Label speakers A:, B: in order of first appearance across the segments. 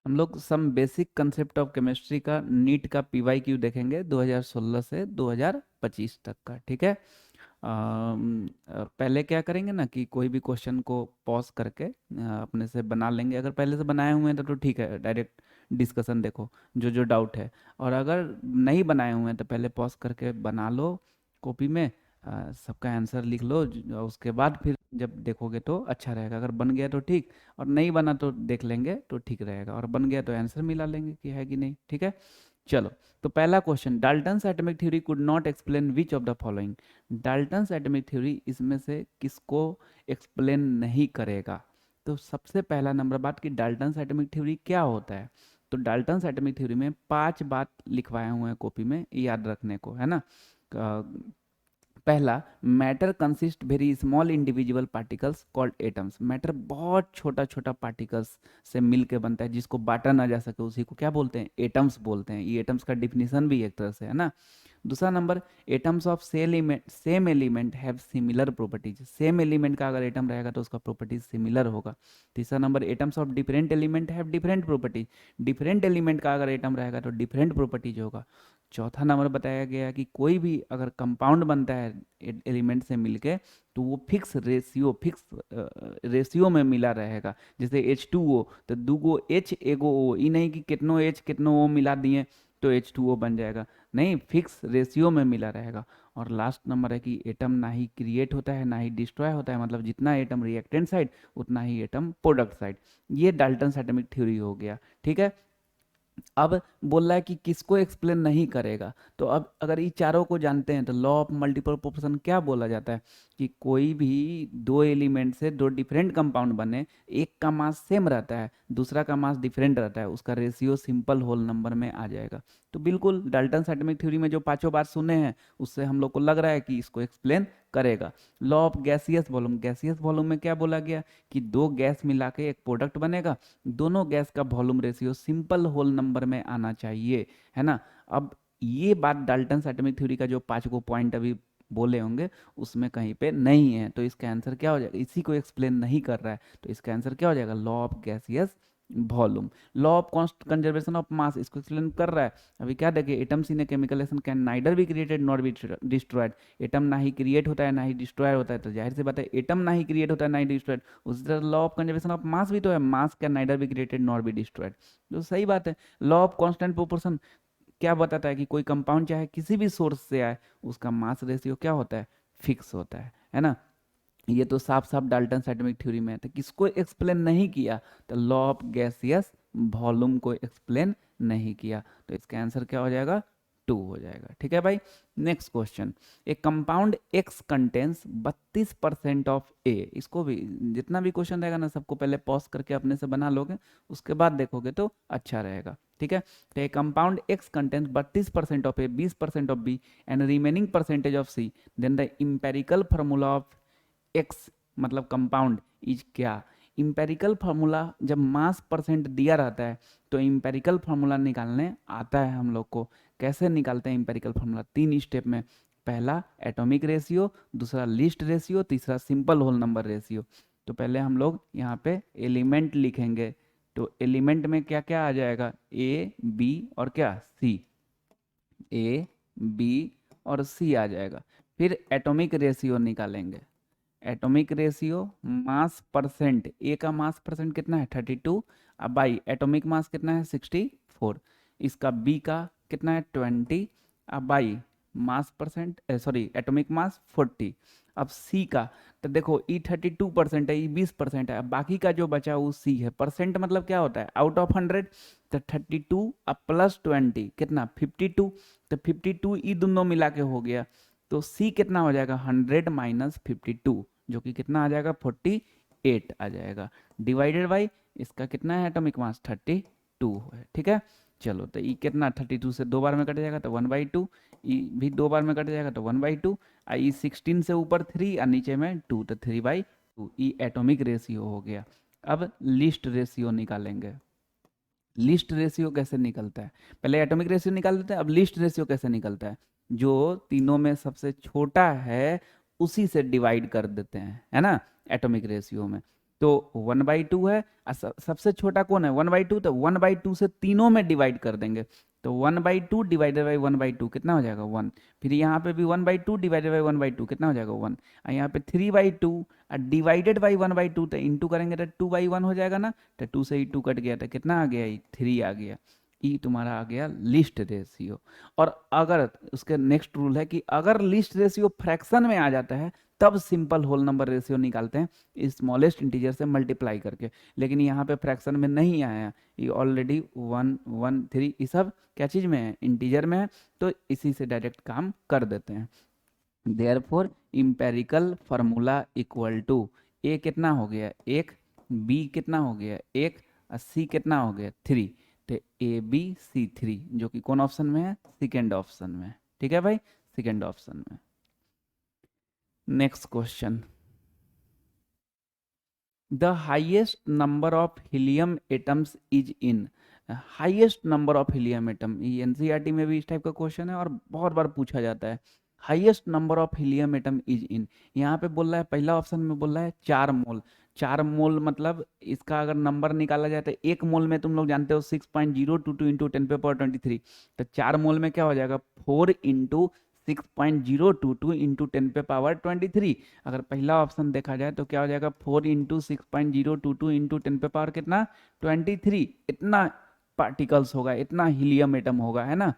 A: हम लोग some basic concept of chemistry का नीट का पीवाईक्यू देखेंगे 2016 से 2025 तक का, ठीक है। पहले क्या करेंगे ना कि कोई भी क्वेश्चन को पॉज करके अपने से बना लेंगे। अगर पहले से बनाए हुए हैं तो ठीक है, डायरेक्ट डिस्कशन देखो जो जो डाउट है। और अगर नहीं बनाए हुए हैं तो पहले पॉज करके बना लो कॉपी में, सबका आंसर लिख लो, उसके बाद फिर जब देखोगे तो अच्छा रहेगा। अगर बन गया तो ठीक, और नहीं बना तो देख लेंगे तो ठीक रहेगा, और बन गया तो आंसर मिला लेंगे कि है कि नहीं, ठीक है। चलो, तो पहला question, Dalton's atomic theory could not explain which of the following. Dalton's atomic theory इसमें से किसको एक्सप्लेन नहीं करेगा। तो सबसे पहला नंबर बात कि डाल्टन्स एटॉमिक थ्योरी क्या होता है। तो डाल्टन्स एटॉमिक थ्योरी में 5 बात लिखवाए हुए हैं कॉपी में, याद रखने को है ना। पहला, matter consist very small individual particles called atoms. Matter बहुत छोटा छोटा पार्टिकल्स से मिलके बनता है, जिसको बांटा ना जा सके उसी को क्या बोलते हैं, एटम्स बोलते हैं। ये एटम्स का डिफिनीशन भी एक तरह से है ना। दूसरा number, atoms of same element have similar properties. Same element का अगर एटम रहेगा तो उसका प्रॉपर्टीज सिमिलर होगा। तीसरा number, atoms of different element have different properties. Different element का अगर एटम रहेगा तो डिफरेंट प्रॉपर्टीज होगा। चौथा नंबर बताया गया कि कोई भी अगर कंपाउंड बनता है एलिमेंट से मिलके तो वो फिक्स रेशियो में मिला रहेगा। जैसे H2O तो दूगो H एगो O, ई नहीं कि कितनो H कितनो O मिला दिए तो H2O बन जाएगा, नहीं, फिक्स रेशियो में मिला रहेगा। और लास्ट नंबर है कि एटम ना ही क्रिएट होता है ना ही डिस्ट्रॉय होता है, मतलब जितना एटम रिएक्टेंट साइड उतना ही एटम प्रोडक्ट साइड। ये डाल्टन एटॉमिक थ्योरी हो गया, ठीक है। अब बोल रहा है कि किसको एक्सप्लेन नहीं करेगा। तो अब अगर ये चारों को जानते हैं तो लॉ ऑफ मल्टीपल प्रोपोर्शन क्या बोला जाता है कि कोई भी दो एलिमेंट से दो डिफरेंट कंपाउंड बने, एक का मास सेम रहता है दूसरा का मास डिफरेंट रहता है, उसका रेशियो सिंपल होल नंबर में आ जाएगा। तो बिल्कुल डाल्टन एटॉमिक थ्योरी में जो पांचों बात सुने हैं उससे हम लोग को लग रहा है कि इसको एक्सप्लेन करेगा। Law of gaseous volume, gaseous volume में क्या बोला गया कि दो गैस मिला के एक प्रोडक्ट बनेगा, दोनों गैस का volume ratio simple whole number में आना चाहिए, है ना। अब ये बात डाल्टन एटॉमिक थ्योरी का जो 5 को पॉइंट अभी बोले होंगे उसमें कहीं पे नहीं है, तो इसका आंसर क्या हो जाएगा, इसी को एक्सप्लेन नहीं कर रहा है तो इसका आंसर क्या हो जाएगा, law of gaseous volume. Law of conservation of mass इसको एक्सप्लेन कर रहा है। अभी क्या देखिए, atoms in a chemical reaction can neither be created not be destroyed. Atom ना ही क्रिएट होता है ना ही डिस्ट्रॉय होता है, तो जाहिर सी बात है एटम ना ही क्रिएट होता है ना ही डिस्ट्रॉयड। उसी तरह law of conservation of mass भी तो है, मास can neither be created not be destroyed, तो सही बात है। लॉ ऑफ कांस्टेंट प्रोपोर्शन क्या बताता है कि कोई कंपाउंड चाहे किसी भी सोर्स से आए उसका मास रेशियो क्या होता है, फिक्स होता है ना। ये तो साफ साफ डाल्टन एटॉमिक थ्योरी में है, तो किसको एक्सप्लेन नहीं किया, तो लॉ ऑफ गैसियस वॉल्यूम को एक्सप्लेन नहीं किया, तो इसका आंसर क्या हो जाएगा, 2 हो जाएगा, ठीक है भाई। Next question, a compound X contains 32% of A. इसको भी जितना भी क्वेश्चन रहेगा ना सबको पहले पॉज करके अपने से बना लोगे, उसके बाद देखोगे तो अच्छा रहेगा, ठीक है। तो a compound X contains 32% of A, 20% of B and remaining percentage of C, then the empirical formula of X मतलब कंपाउंड इज क्या। इंपेरिकल फार्मूला जब मास परसेंट दिया रहता है तो इंपेरिकल फार्मूला निकालने आता है हम लोग को। कैसे निकालते हैं इंपेरिकल फार्मूला, 3 स्टेप में। पहला एटॉमिक रेशियो, दूसरा लीस्ट रेशियो, तीसरा सिंपल होल नंबर रेशियो। तो पहले हम लोग यहाँ पे एलिमेंट लिखेंगे, तो एलिमेंट में क्या क्या आ जाएगा, ए बी और क्या सी, ए बी और सी आ जाएगा। फिर एटॉमिक रेशियो निकालेंगे, एटॉमिक रेशियो मास परसेंट, ए का मास परसेंट कितना है 32, अब बाई एटॉमिक मास कितना है 64, इसका बी का कितना है 20, अब by mass percent sorry atomic mass 40। अब सी का तो देखो ई 32% है, ई 20% है, अब बाकी का जो बचा वो सी है। परसेंट मतलब क्या होता है, आउट ऑफ 100, तो 32 अब प्लस 20 कितना 52, तो 52 ई दोनों मिला के हो गया, तो सी कितना हो जाएगा 100 माइनस 52, जो कि कितना आ जाएगा 48 आ जाएगा, डिवाइडेड बाई इसका कितना है एटॉमिक मास 32 है, ठीक है। चलो तो ई कितना 32 से 2 बार में कट जाएगा तो 1/2, ई भी 2 बार में कट जाएगा तो 1/2, ई 16 से ऊपर 3 और नीचे में 2 तो 3/2, ई एटॉमिक रेशियो हो गया। अब लिस्ट रेशियो निकालेंगे। लिस्ट रेशियो कैसे निकलता है, पहले एटॉमिक रेशियो निकाल देते हैं, अब लिस्ट रेशियो कैसे निकलता है, जो तीनों में सबसे छोटा है उसी से डिवाइड कर देते हैं, है ना, एटॉमिक रेशियो में। तो 1/2 है। सबसे छोटा कौन है? 1/2, तो 1/2 से तीनों में डिवाइड कर देंगे, तो 1/2 डिवाइडेड बाई 1/2 कितना हो जाएगा? 1। फिर यहाँ पे भी 1/2 डिवाइडेड बाई 1/2 कितना हो जाएगा? 1। और यहाँ पे 3/2 डिवाइडेड बाई 1/2, तो इंटू करेंगे तो 2/1 हो जाएगा ना, तो 2 से ही 2 कट गया, तो कितना आ गया? 3 आ गया। ई तुम्हारा आ गया लिस्ट रेशियो। और अगर उसके नेक्स्ट रूल है कि अगर लिस्ट रेशियो फ्रैक्शन में आ जाता है तब सिंपल होल नंबर रेशियो निकालते हैं स्मॉलेस्ट इंटीजर से मल्टीप्लाई करके, लेकिन यहाँ पे फ्रैक्शन में नहीं आया, ये ऑलरेडी 1 1 3 ये सब क्या चीज़ में है? इंटीजर में है, तो इसी से डायरेक्ट काम कर देते हैं। Therefore empirical formula equal to A कितना हो गया? 1, बी कितना हो गया? 1, और सी कितना हो गया? 3। तो ABC3 जो कि कौन ऑप्शन में है? सेकेंड ऑप्शन में। ठीक है भाई, सेकेंड ऑप्शन में। Next question, the highest number of helium atoms is in. Highest number of helium atom, ये एनसीईआरटी में भी इस टाइप का क्वेश्चन है और बहुत बार पूछा जाता है। Highest number of helium atom is in, यहाँ पे बोल रहा है, पहला ऑप्शन में बोल रहा है 4 मोल। 4 मोल मतलब इसका अगर नंबर निकाला जाए तो एक मोल में तुम लोग जानते हो 6.022 इंटू 10⁻23, तो 4 मोल में क्या हो जाएगा? 4 इंटू 6.022 इंटू 10⁻23। अगर पहला ऑप्शन देखा जाए तो क्या हो जाएगा? 4 इंटू 6.022 इंटू 10 कितना? 23। इतना पार्टिकल्स होगा, इतना हीलियम एटम होगा, है ना।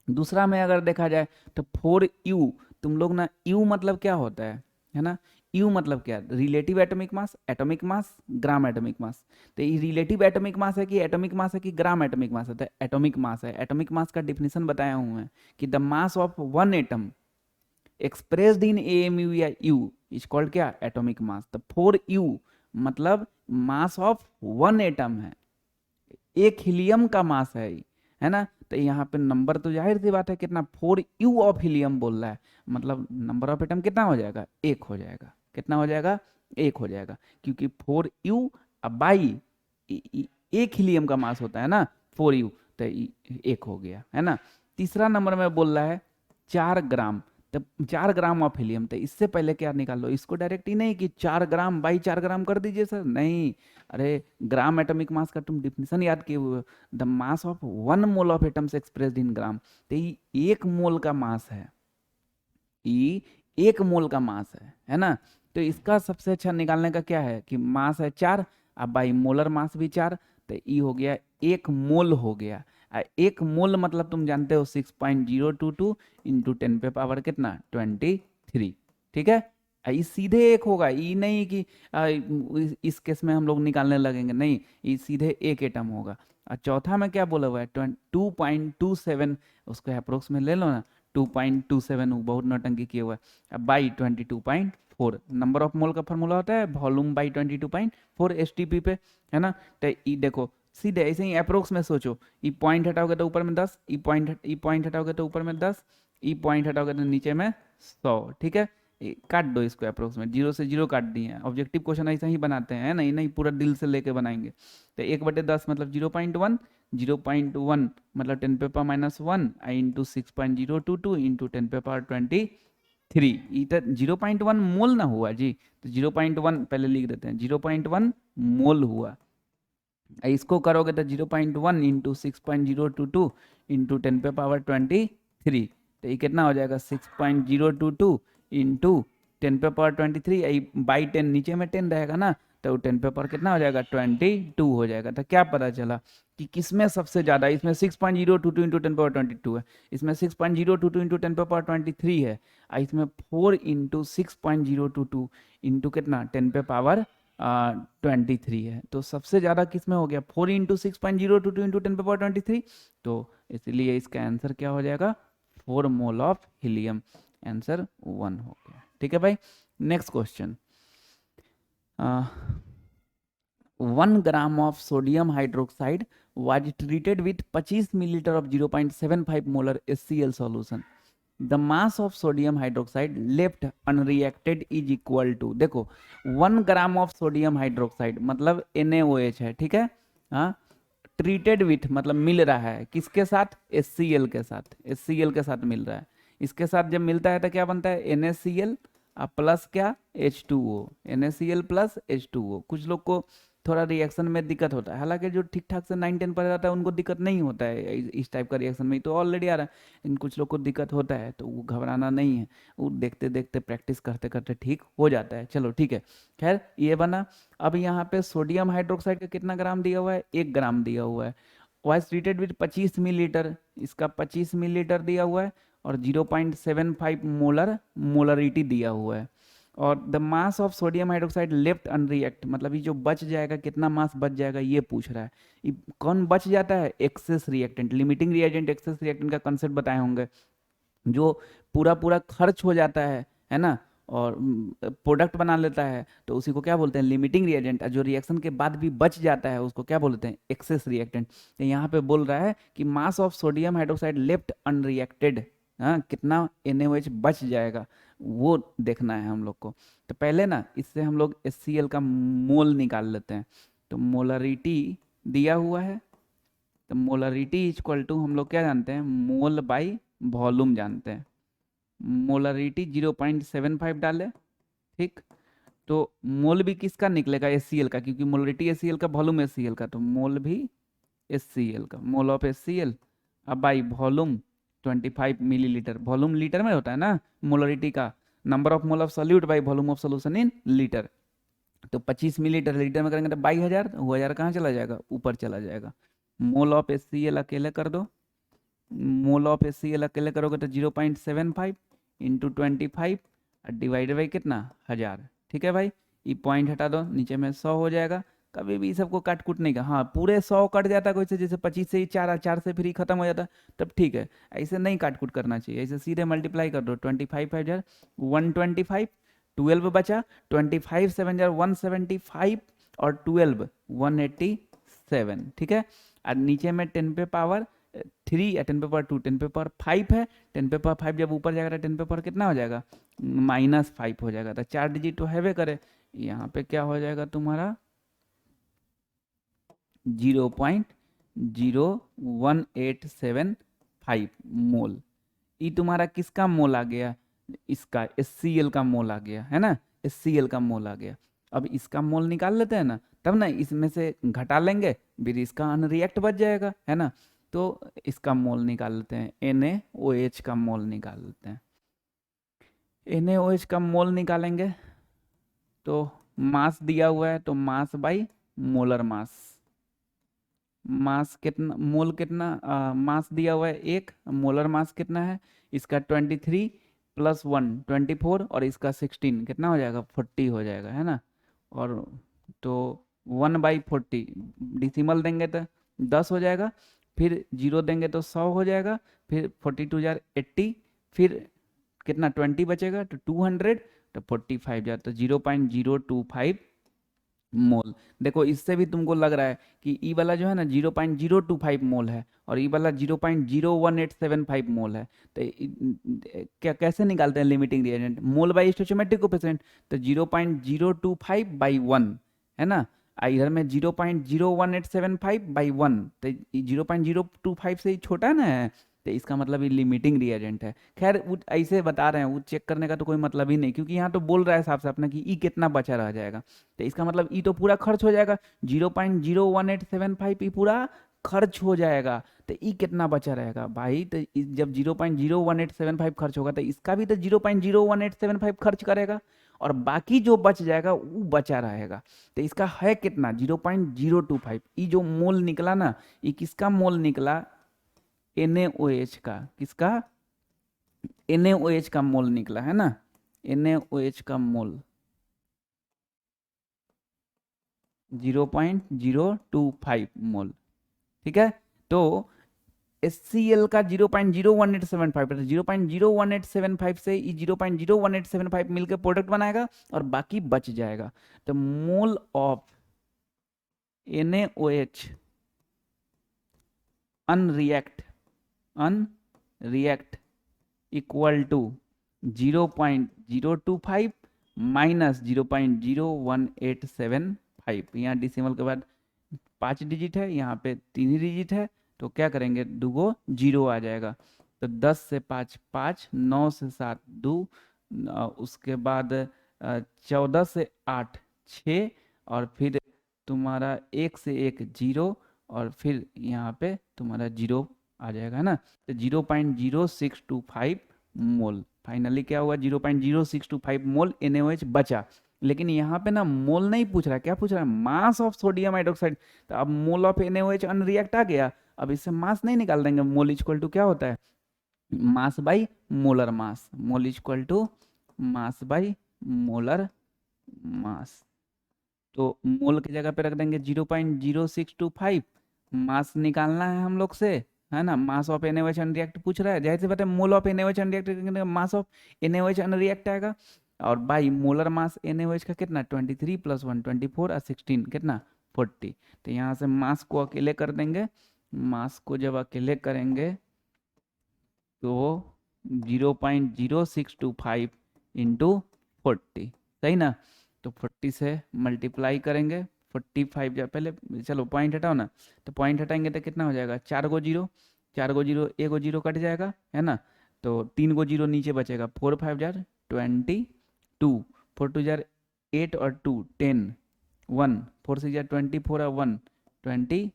A: दूसरा में अगर देखा जाए तो 4U, तुम लोग ना U मतलब क्या होता है ना। U मतलब क्या? Relative atomic mass, atomic mass, gram atomic mass. तो ये रिलेटिव एटॉमिक मास है कि एटॉमिक मास है कि ग्राम एटॉमिक मास है? तो एटॉमिक मास है। एटॉमिक मास का डिफिनेशन बताया हूँ मैं कि the mass of one atom expressed in AMU या U इज कॉल्ड क्या? Atomic mass. तो 4U मतलब मास ऑफ वन एटम है, एक हीलियम का मास है ना। तो यहाँ पे नंबर तो जाहिर सी बात है कितना? 4U ऑफ हीलियम बोल रहा है, मतलब नंबर ऑफ एटम कितना हो जाएगा? 1 हो जाएगा। कितना हो जाएगा? 1 हो जाएगा, क्योंकि 4U बाई एक हीलियम का मास होता है ना 4U, तो 1 हो गया, है ना। तीसरा नंबर में बोल रहा है 4 ग्राम, तो 4 ग्राम ऑफ हीलियम। तो इससे पहले क्या निकाल लो? इसको डायरेक्ट ही नहीं कि 4 ग्राम बाई 4 ग्राम कर दीजिए सर, नहीं। अरे ग्राम एटॉमिक मास का तुम डिफिनेशन याद किए हुए, the mass of 1 mole of atoms expressed in gram. तो ये 1 मोल का मास है, ये 1 मोल का मास है ना। तो इसका सबसे अच्छा निकालने का क्या है कि मास है 4, अब बाई मोलर मास भी 4, तो ई हो गया 1 मोल हो गया। 1 मोल मतलब तुम जानते हो 6.022 इंटू 10 कितना? 23। ठीक है, ये सीधे 1 होगा, ये नहीं कि इस केस में हम लोग निकालने लगेंगे, नहीं, ये सीधे 1 एटम होगा। और चौथा में क्या बोला हुआ है? 2.27, उसको अप्रोक्स में ले लो ना, 2.27, बहुत नौटंकी किए हुआ है। अब बाई 22.4, नंबर ऑफ मोल का फॉर्मूला होता है वॉल्यूम बाई 22.4 STP पे, है ना। तो ई देखो सीधे ऐसे ही अप्रोक्स में सोचो, ई पॉइंट हटाओगे तो ऊपर में 10, ई पॉइंट हटाओगे तो ऊपर में 10, ई पॉइंट हटाओगे तो नीचे में 100। ठीक है, काट दो इसको, अप्रोक्स में 0 से 0 काट दिए। ऑब्जेक्टिव क्वेश्चन ऐसा ही बनाते हैं, नहीं नहीं पूरा दिल से लेके बनाएंगे। तो 1/10 मतलब 0.1, 0.1 मतलब 10⁻⁻1 इंटू 6.022 इंटू 10⁻23। इधर 0.1 मोल ना हुआ जी, तो 0.1 पहले लिख देते हैं, 0.1 मोल हुआ। इसको करोगे तो 0.1 इंटू 6.022 इंटू 10⁻23, तो ये कितना हो जाएगा? 6.022 इंटू 10⁻23, बाई 10 नीचे में 10 रहेगा ना, तो 10 कितना हो जाएगा? 22 हो जाएगा। तो क्या पता चला कि किसमें सबसे ज़्यादा? इसमें 6.022 इंटू 10⁻22 है, इसमें 6.022 इंटू 10⁻23 है, और इसमें 4 इंटू 6.022 इंटू कितना? 10⁻23 है। तो सबसे ज़्यादा किस में हो गया? 4 इंटू 6.022 इंटू 10⁻23। तो इसलिए इसका आंसर क्या हो जाएगा? 4 मोल ऑफ हीलियम, आंसर 1 हो गया। ठीक है भाई, next question, 1 gram of sodium hydroxide was treated with 25 milliliter of 0.75 molar HCl solution. The mass of sodium hydroxide left unreacted is equal to, देखो 1 ग्राम ऑफ सोडियम हाइड्रोक्साइड मतलब NaOH है, ठीक है। हाँ, ट्रीटेड विथ मतलब मिल रहा है किसके साथ? HCl के साथ, HCl के साथ मिल रहा है। इसके साथ जब मिलता है तो क्या बनता है? NaCl अब प्लस क्या, H2O, NaCl प्लस H2O। कुछ लोग को थोड़ा रिएक्शन में दिक्कत होता है, हालांकि जो ठीक ठाक से 9-10 पर रहता है उनको दिक्कत नहीं होता है इस टाइप का रिएक्शन में, तो ऑलरेडी आ रहा है। लेकिन कुछ लोग को दिक्कत होता है, तो वो घबराना नहीं है, वो देखते देखते प्रैक्टिस करते करते ठीक हो जाता है। चलो ठीक है, खैर ये बना। अब यहाँ पे सोडियम हाइड्रोक्साइड का कितना ग्राम दिया हुआ है, 1 ग्राम दिया हुआ है। वाइज ट्रीटेड विद 25 मिलीलीटर, इसका 25 मिलीलीटर दिया हुआ है, और 0.75 मोलरिटी दिया हुआ है। और the mass of sodium hydroxide left unreact, मतलब ये जो बच जाएगा, कितना मास बच जाएगा ये पूछ रहा है। ये कौन बच जाता है, excess reactant. Limiting reagent excess reactant का कंसेप्ट बताए होंगे। जो पूरा पूरा खर्च हो जाता है ना, और प्रोडक्ट बना लेता है, तो उसी को क्या बोलते हैं, लिमिटिंग रिएजेंट। जो रिएक्शन के बाद भी बच जाता है उसको क्या बोलते हैं, एक्सेस रिएक्टेंट। तो यहाँ पे बोल रहा है कि मास of sodium hydroxide left unreacted, हाँ, कितना NaOH बच जाएगा वो देखना है हम लोग को। तो पहले ना इससे हम लोग HCl का मोल निकाल लेते हैं। तो मोलरिटी दिया हुआ है, तो मोलरिटी इक्वल टू हम लोग क्या जानते हैं, मोल बाई वॉल्यूम जानते हैं। मोलरिटी 0.75 डाले, ठीक। तो मोल भी किसका निकलेगा, HCl का, क्योंकि मोलरिटी HCl का, वॉल्यूम HCl का, तो मोल भी HCl का, मोल ऑफ HCl। अब by volume 25 millilitre, volume litre में होता है ना मोलरिटी का, number of mole of solute by volume of solution in litre. तो 25 मिलीलीटर लीटर में करेंगे तो 22,000, वो 1000 कहाँ चला जाएगा, ऊपर चला जाएगा। मोल ऑफ HCl अकेले कर दो, मोल ऑफ HCl अकेले करोगे तो 0.75 इंटू 25 डिवाइड बाई कितना, 1000। ठीक है भाई, ये पॉइंट हटा दो, नीचे में 100 हो जाएगा। कभी भी सबको काट कूट नहीं का, हाँ पूरे 100 कट जाता है कोई से, जैसे 25 से ही 4, 4 से फिर ही खत्म हो जाता, तब ठीक है। ऐसे नहीं काट कूट करना चाहिए, ऐसे सीधे मल्टीप्लाई कर दो, 25 5000 125, 12 बचा, 25 7 175, और 12 187। ठीक है, और नीचे में 10 पे पावर 3 या 10 पे पावर 2, 10 पे पावर 5 है। 10 पे पावर 5 जब ऊपर जाएगा तो 10 पे पावर कितना हो जाएगा, -5 हो जाएगा। तो 4 डिजिट तो हैवे करे, यहाँ पे क्या हो जाएगा तुम्हारा 0.01875 मोल। ये तुम्हारा किसका मोल आ गया, इसका HCl का मोल आ गया है ना, HCl का मोल आ गया। अब इसका मोल निकाल लेते हैं ना, तब ना इसमें से घटा लेंगे, फिर इसका अनरिएक्ट बच जाएगा है ना। तो इसका मोल निकाल लेते हैं, NaOH का मोल निकाल लेते हैं। NaOH का मोल निकालेंगे तो मास दिया हुआ है, तो मास बाई मोलर मास, मास कितना, मोल कितना, मास दिया हुआ है 1, मोलर मास कितना है इसका 23 प्लस 1 24, और इसका 16 कितना हो जाएगा 40 हो जाएगा है ना। और तो 1/40 डिसिमल देंगे तो 10 हो जाएगा, फिर 0 देंगे तो 100 हो जाएगा, फिर 42 जार 80, फिर कितना 20 बचेगा तो 200, तो 45 जार, तो 0.025 मोल। देखो इससे भी तुमको लग रहा है कि ई वाला जो है ना 0.025 मोल है, और ई वाला 0.01875 मोल है। तो क्या कैसे निकालते हैं limiting reagent, mole by stoichiometric coefficient. तो 0.025/1 है ना, इधर में 0.01875/1, तो 0.025 से ही छोटा है ना, तो इसका मतलब ये लिमिटिंग रिएजेंट है। खैर ऐसे बता रहे हैं, वो चेक करने का तो कोई मतलब ही नहीं, क्योंकि यहाँ तो बोल रहा है साफ साफ ना कि ई कितना बचा रह जाएगा। तो इसका मतलब ई तो पूरा खर्च हो जाएगा, 0.01875 ई पूरा खर्च हो जाएगा। तो ई कितना बचा रहेगा भाई, तो जब 0.01875 खर्च होगा तो इसका भी तो 0.01875 खर्च करेगा, और बाकी जो बच जाएगा वो बचा रहेगा। तो इसका है कितना 0.025। ई जो मोल निकला ना, ये किसका मोल निकला, NaOH का, किसका, NaOH का मोल निकला है ना, NaOH का मोल 0.025 मोल। ठीक है, तो HCl का 0.01875, 0.01875 से 0.01875 मिलकर प्रोडक्ट बनाएगा, और बाकी बच जाएगा। तो mole of NaOH unreact equal to 0.025 minus 0.01875। यहाँ डिसिमल के बाद 5 डिजिट है, यहाँ पे 3 ही डिजिट है, तो क्या करेंगे, दुगो 0 आ जाएगा। तो 10 से 5 5, 9 से 7 2, उसके बाद 14 से 8 6, और फिर तुम्हारा 1 से 1 0, और फिर यहाँ पे तुम्हारा 0 आ जाएगा, है ना। तो 0.0625 मोल, फाइनली क्या हुआ, 0.0625 मोल NaOH बचा। लेकिन यहाँ पे ना मोल नहीं पूछ रहा है, क्या पूछ रहा है, मास ऑफ सोडियम हाइड्रोक्साइड। तो अब मोल ऑफ NaOH अनरिएक्ट आ गया, अब इससे मास नहीं निकाल देंगे। मोल इक्वल टू क्या होता है, mass by molar mass. Mole equal to mass by molar mass. तो मोल की जगह पे रख देंगे 0.0625, मास निकालना है हम लोग से, है ना। मास ऑफ NaOH अनरिएक्ट पूछ रहा है, जाहिर सी बात है mole of NaOH unreact, mass of NaOH unreact आएगा। और बाई मोलर मास NaOH का कितना, 23 + 1 24 और 16 कितना 40। तो यहाँ से मास को अकेले कर देंगे, मास को जब अकेले करेंगे तो 0.0625 इंटू 40, सही ना। तो 40 से मल्टीप्लाई करेंगे, 45 जा पहले, चलो पॉइंट हटाओ ना। तो पॉइंट हटाएंगे तो कितना हो जाएगा, 4 गो जीरो, 4 गो जीरो, एक गो जीरो कट जाएगा, है ना। तो 3 गो जीरो नीचे बचेगा, 4 5 जार 22, 4 2 जार 8 और 2 10, 1 4 6 जार 24 और 1 25,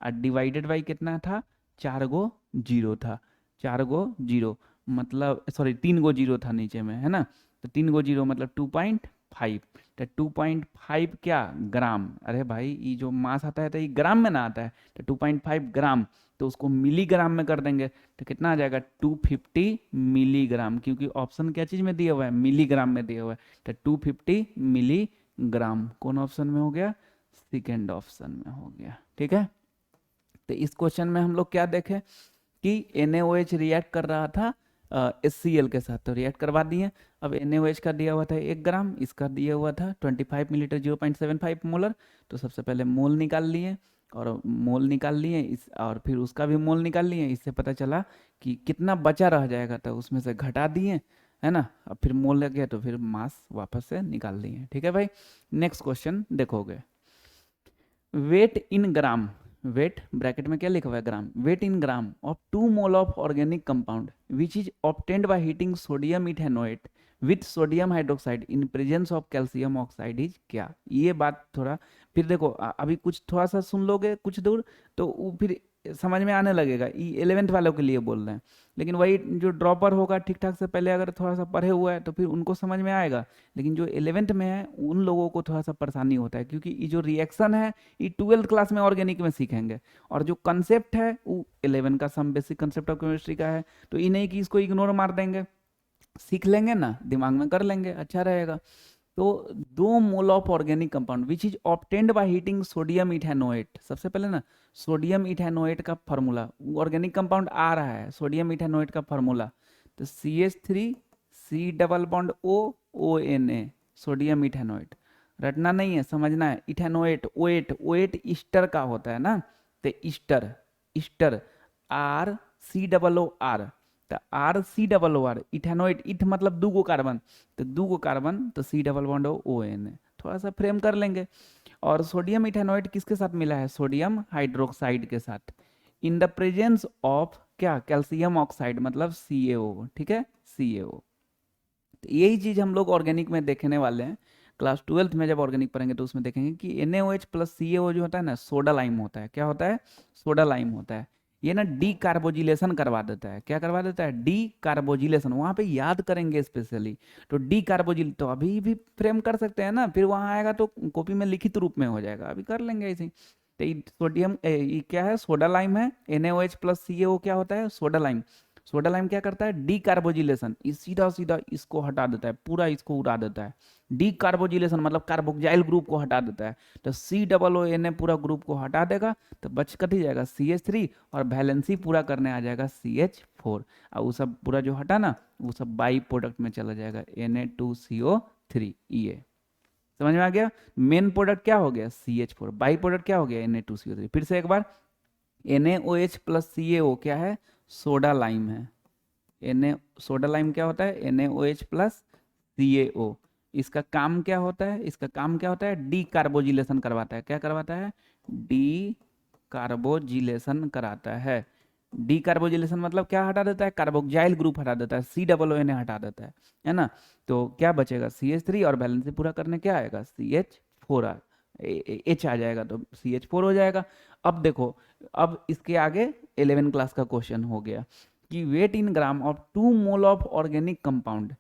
A: और डिवाइडेड बाई कितना था, 4 गो जीरो था, 4 गो जीरो, मतलब सॉरी 3 गो जीरो था नीचे में, है ना। तो 3 गो जीरो मतलब 2.5। तो 2.5 क्या ग्राम, अरे भाई ये जो मास आता है तो ये ग्राम में ना आता है, तो 2.5 ग्राम, तो उसको मिलीग्राम में कर देंगे। तो कितना आ जाएगा, 250 मिलीग्राम, क्योंकि ऑप्शन क्या चीज़ में दिया हुआ है, मिलीग्राम में दिया हुआ है। तो 250 मिलीग्राम कौन ऑप्शन में हो गया, सेकेंड ऑप्शन में हो गया, ठीक है। तो इस क्वेश्चन में हम लोग क्या देखें कि NaOH रिएक्ट कर रहा था HCl के साथ, तो रिएक्ट करवा दिए। अब NaOH का दिया हुआ था 1 ग्राम, इसका दिया हुआ था 25 मिलीलीटर 0.75 मोलर। तो सबसे पहले मोल निकाल लिए, और मोल निकाल लिए इस, और फिर उसका भी मोल निकाल लिए। इससे पता चला कि कितना बचा रह जाएगा, तो उसमें से घटा दिए, है ना। अब फिर मोल लग गया तो फिर मास वापस से निकाल दिए, ठीक है भाई। नेक्स्ट क्वेश्चन देखोगे, weight in gram, weight bracket में क्या लिखा हुआ है, gram, weight in gram of 2 mole of organic compound which is obtained by heating sodium ethanoate with sodium hydroxide in presence of calcium oxide is क्या। ये बात थोड़ा फिर देखो, अभी कुछ थोड़ा सा सुन लोगे कुछ दूर, तो वो फिर समझ में आने लगेगा। ये 11th वालों के लिए बोल रहे हैं, लेकिन वही जो ड्रॉपर होगा ठीक ठाक से पहले अगर थोड़ा सा पढ़े हुआ है तो फिर उनको समझ में आएगा। लेकिन जो 11th में है उन लोगों को थोड़ा सा परेशानी होता है, क्योंकि ये जो रिएक्शन है ये 12th क्लास में ऑर्गेनिक में सीखेंगे, और जो कंसेप्ट है वो 11 का some basic concept of chemistry का है। तो ये नहीं कि इसको इग्नोर मार देंगे, सीख लेंगे ना, दिमाग में कर लेंगे, अच्छा रहेगा। तो 2 mole of organic compound which is obtained by heating sodium ethanoate, सबसे पहले ना सोडियम इथेनोएट का फार्मूला, ऑर्गेनिक कंपाउंड आ रहा है सोडियम इथेनोएट का फार्मूला, तो CH3 C double bond ONA, sodium ethanoate. रटना नहीं है, समझना है। इथेनोएट ओएट, ओएट ईस्टर का होता है ना, तो ईस्टर, ईस्टर RCOOR, तो RCOOR इथेनोएट, इथ मतलब 2 गो कार्बन, तो 2 गो कार्बन तो C डबल बॉन्ड ON, थोड़ा सा फ्रेम कर लेंगे। और सोडियम इथेनोएट किसके साथ मिला है, सोडियम हाइड्रोक्साइड के साथ, इन द प्रेजेंस ऑफ क्या, कैल्शियम ऑक्साइड मतलब CaO, ठीक है CaO। तो यही चीज हम लोग ऑर्गेनिक में देखने वाले हैं। क्लास 12th में जब ऑर्गेनिक पढ़ेंगे तो उसमें देखेंगे कि NaOH प्लस CaO जो होता है ना, सोडा लाइम होता है। क्या होता है, सोडा लाइम होता है। ये ना डी कार्बोजिलेशन करवा देता है, क्या करवा देता है, डी कार्बोजिलेशन, वहां पे याद करेंगे स्पेशली। तो डी कार्बोजिल तो अभी भी फ्रेम कर सकते हैं ना, फिर वहां आएगा तो कॉपी में लिखित रूप में हो जाएगा, अभी कर लेंगे ऐसे ही। तो ये सोडियम ये क्या है, सोडा लाइम है। NaOH प्लस CaO क्या होता है, सोडा लाइम। सोडा लाइम क्या करता है, डी कार्बोजिलेशन, सीधा सीधा इसको हटा देता है, पूरा इसको उड़ा देता है। डी कार्बोजिलेशन मतलब कार्बोक्साइल ग्रुप को हटा देता है। तो COONA पूरा ग्रुप को हटा देगा, तो बच कट ही जाएगा CH3, और वैलेंसी पूरा करने आ जाएगा CH4, और वो सब पूरा जो हटा ना वो सब बाई प्रोडक्ट में चला जाएगा Na2CO3। ये समझ में आ गया। मेन प्रोडक्ट क्या हो गया CH4, बाई प्रोडक्ट क्या हो गया Na2CO3। फिर से एक बार, NaOH प्लस CaO क्या है, सोडा लाइम है। सोडा लाइम क्या होता है, NaOH प्लस CaO। इसका काम क्या होता है, इसका काम क्या होता है, डी कार्बोजिलेशन करवाता है। क्या करवाता है, डी कार्बोजिलेशन कराता है। डी कार्बोजिलेशन मतलब क्या हटा देता है, कार्बोक्साइल ग्रुप हटा देता है, सी डबल ओ एन हटा देता है ना। तो क्या बचेगा, CH3 और बैलेंस पूरा करने क्या आएगा, CH4 H आ जाएगा, तो CH4 हो जाएगा। अब देखो, अब इसके आगे 11 क्लास का क्वेश्चन हो गया कि weight in gram of 2 mole of organic compound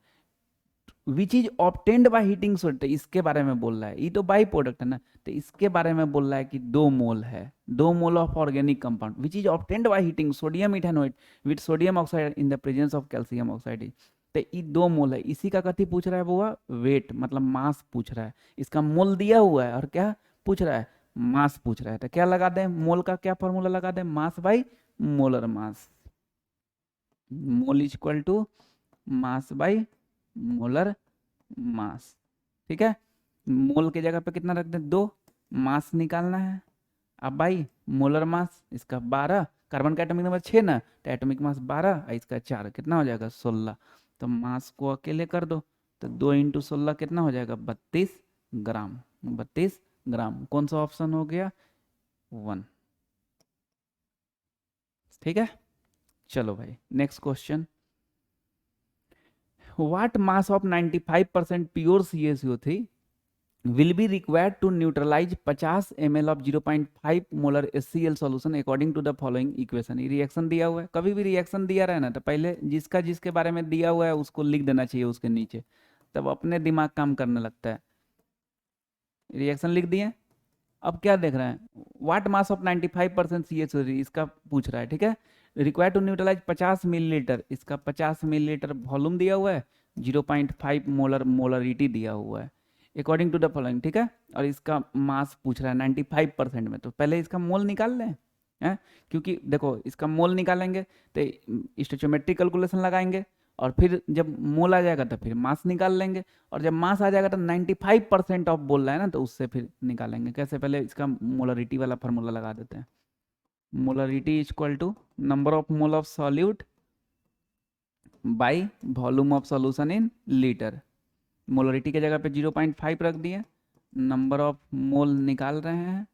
A: which is obtained by heating salt, इसके बारे में बोल रहा है, ये तो बाई प्रोडक्ट है ना, तो इसके बारे में बोल रहा है कि 2 मोल है, 2 mole of organic compound which is obtained by heating sodium ethanoid with sodium oxide in the presence of calcium oxide. तो ये 2 मोल है, इसी का कथी पूछ रहा है वो, वेट मतलब मास पूछ रहा है, इसका मोल दिया हुआ है और क्या पूछ रहा है, मास पूछ रहा है। तो क्या लगा दें, मोल का क्या फॉर्मूला लगा दें, mass by molar mass, mole is equal to mass by molar mass. ठीक है, मोल के जगह पे कितना रख दें, 2, मास निकालना है। अब भाई मोलर मास इसका 12, कार्बन का एटॉमिक नंबर 6 ना, तो एटॉमिक मास 12 और इसका 4, कितना हो जाएगा 16। तो मास को अकेले कर दो, तो 2 इंटू 16 कितना हो जाएगा 32 ग्राम, 32 ग्राम। कौन सा ऑप्शन हो गया, 1। ठीक है, चलो भाई next question. What mass of 95% pure CaCO3 will be required to neutralize 50 ml of 0.5 molar HCl solution according to the following equation। ये रिएक्शन दिया हुआ है, कभी भी रिएक्शन दिया रहे ना तो पहले जिसका जिसके बारे में दिया हुआ है उसको लिख देना चाहिए उसके नीचे, तब अपने दिमाग काम करने लगता है। रिएक्शन लिख दिए, अब क्या देख रहे हैं, वाट मास ऑफ 95% CaCO3 इसका पूछ रहा है। ठीक है, रिक्वायर टू न्यूट्रलाइज 50 मिलीलीटर, इसका 50 मिलीलीटर वॉल्यूम दिया हुआ है, 0.5 मोलर मोलरिटी दिया हुआ है अकॉर्डिंग टू द फॉलोइंग। ठीक है, और इसका मास पूछ रहा है 95% में, तो पहले इसका मोल निकाल लें हैं, क्योंकि देखो इसका मोल निकालेंगे तो स्टोइचोमेट्रिक कैलकुलेशन लगाएंगे, और फिर जब मोल आ जाएगा तो फिर मास निकाल लेंगे, और जब मास आ जाएगा तो 95% ऑफ बोल रहा है ना, तो उससे फिर निकालेंगे। कैसे, पहले इसका मोलरिटी वाला फार्मूला लगा देते हैं, molarity is equal to number of mole of solute by volume of solution in litre. Molarity के जगह पे 0.5 रख दिए, नंबर ऑफ मोल निकाल रहे हैं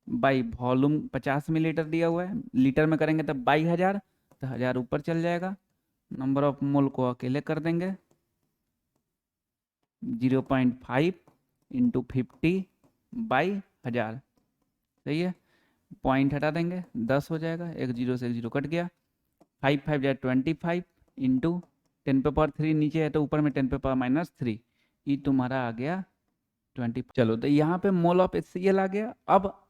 A: बाई वॉल्यूम 50 मिलीलीटर दिया हुआ है, लीटर में करेंगे तो बाई 1000, तो 1000 ऊपर चल जाएगा, नंबर ऑफ मोल को अकेले कर देंगे, 0.5 इंटू 50/1000। सही है, पॉइंट हटा देंगे, 10 हो जाएगा, एक जीरो से एक जीरो कट गया, 5 5 जाए 25 इंटू 10⁻³ नीचे है तो ऊपर में 10⁻³ ये तुम्हारा आ गया 20। चलो, तो यहाँ पे मोल ऑफ HCl आ गया। अब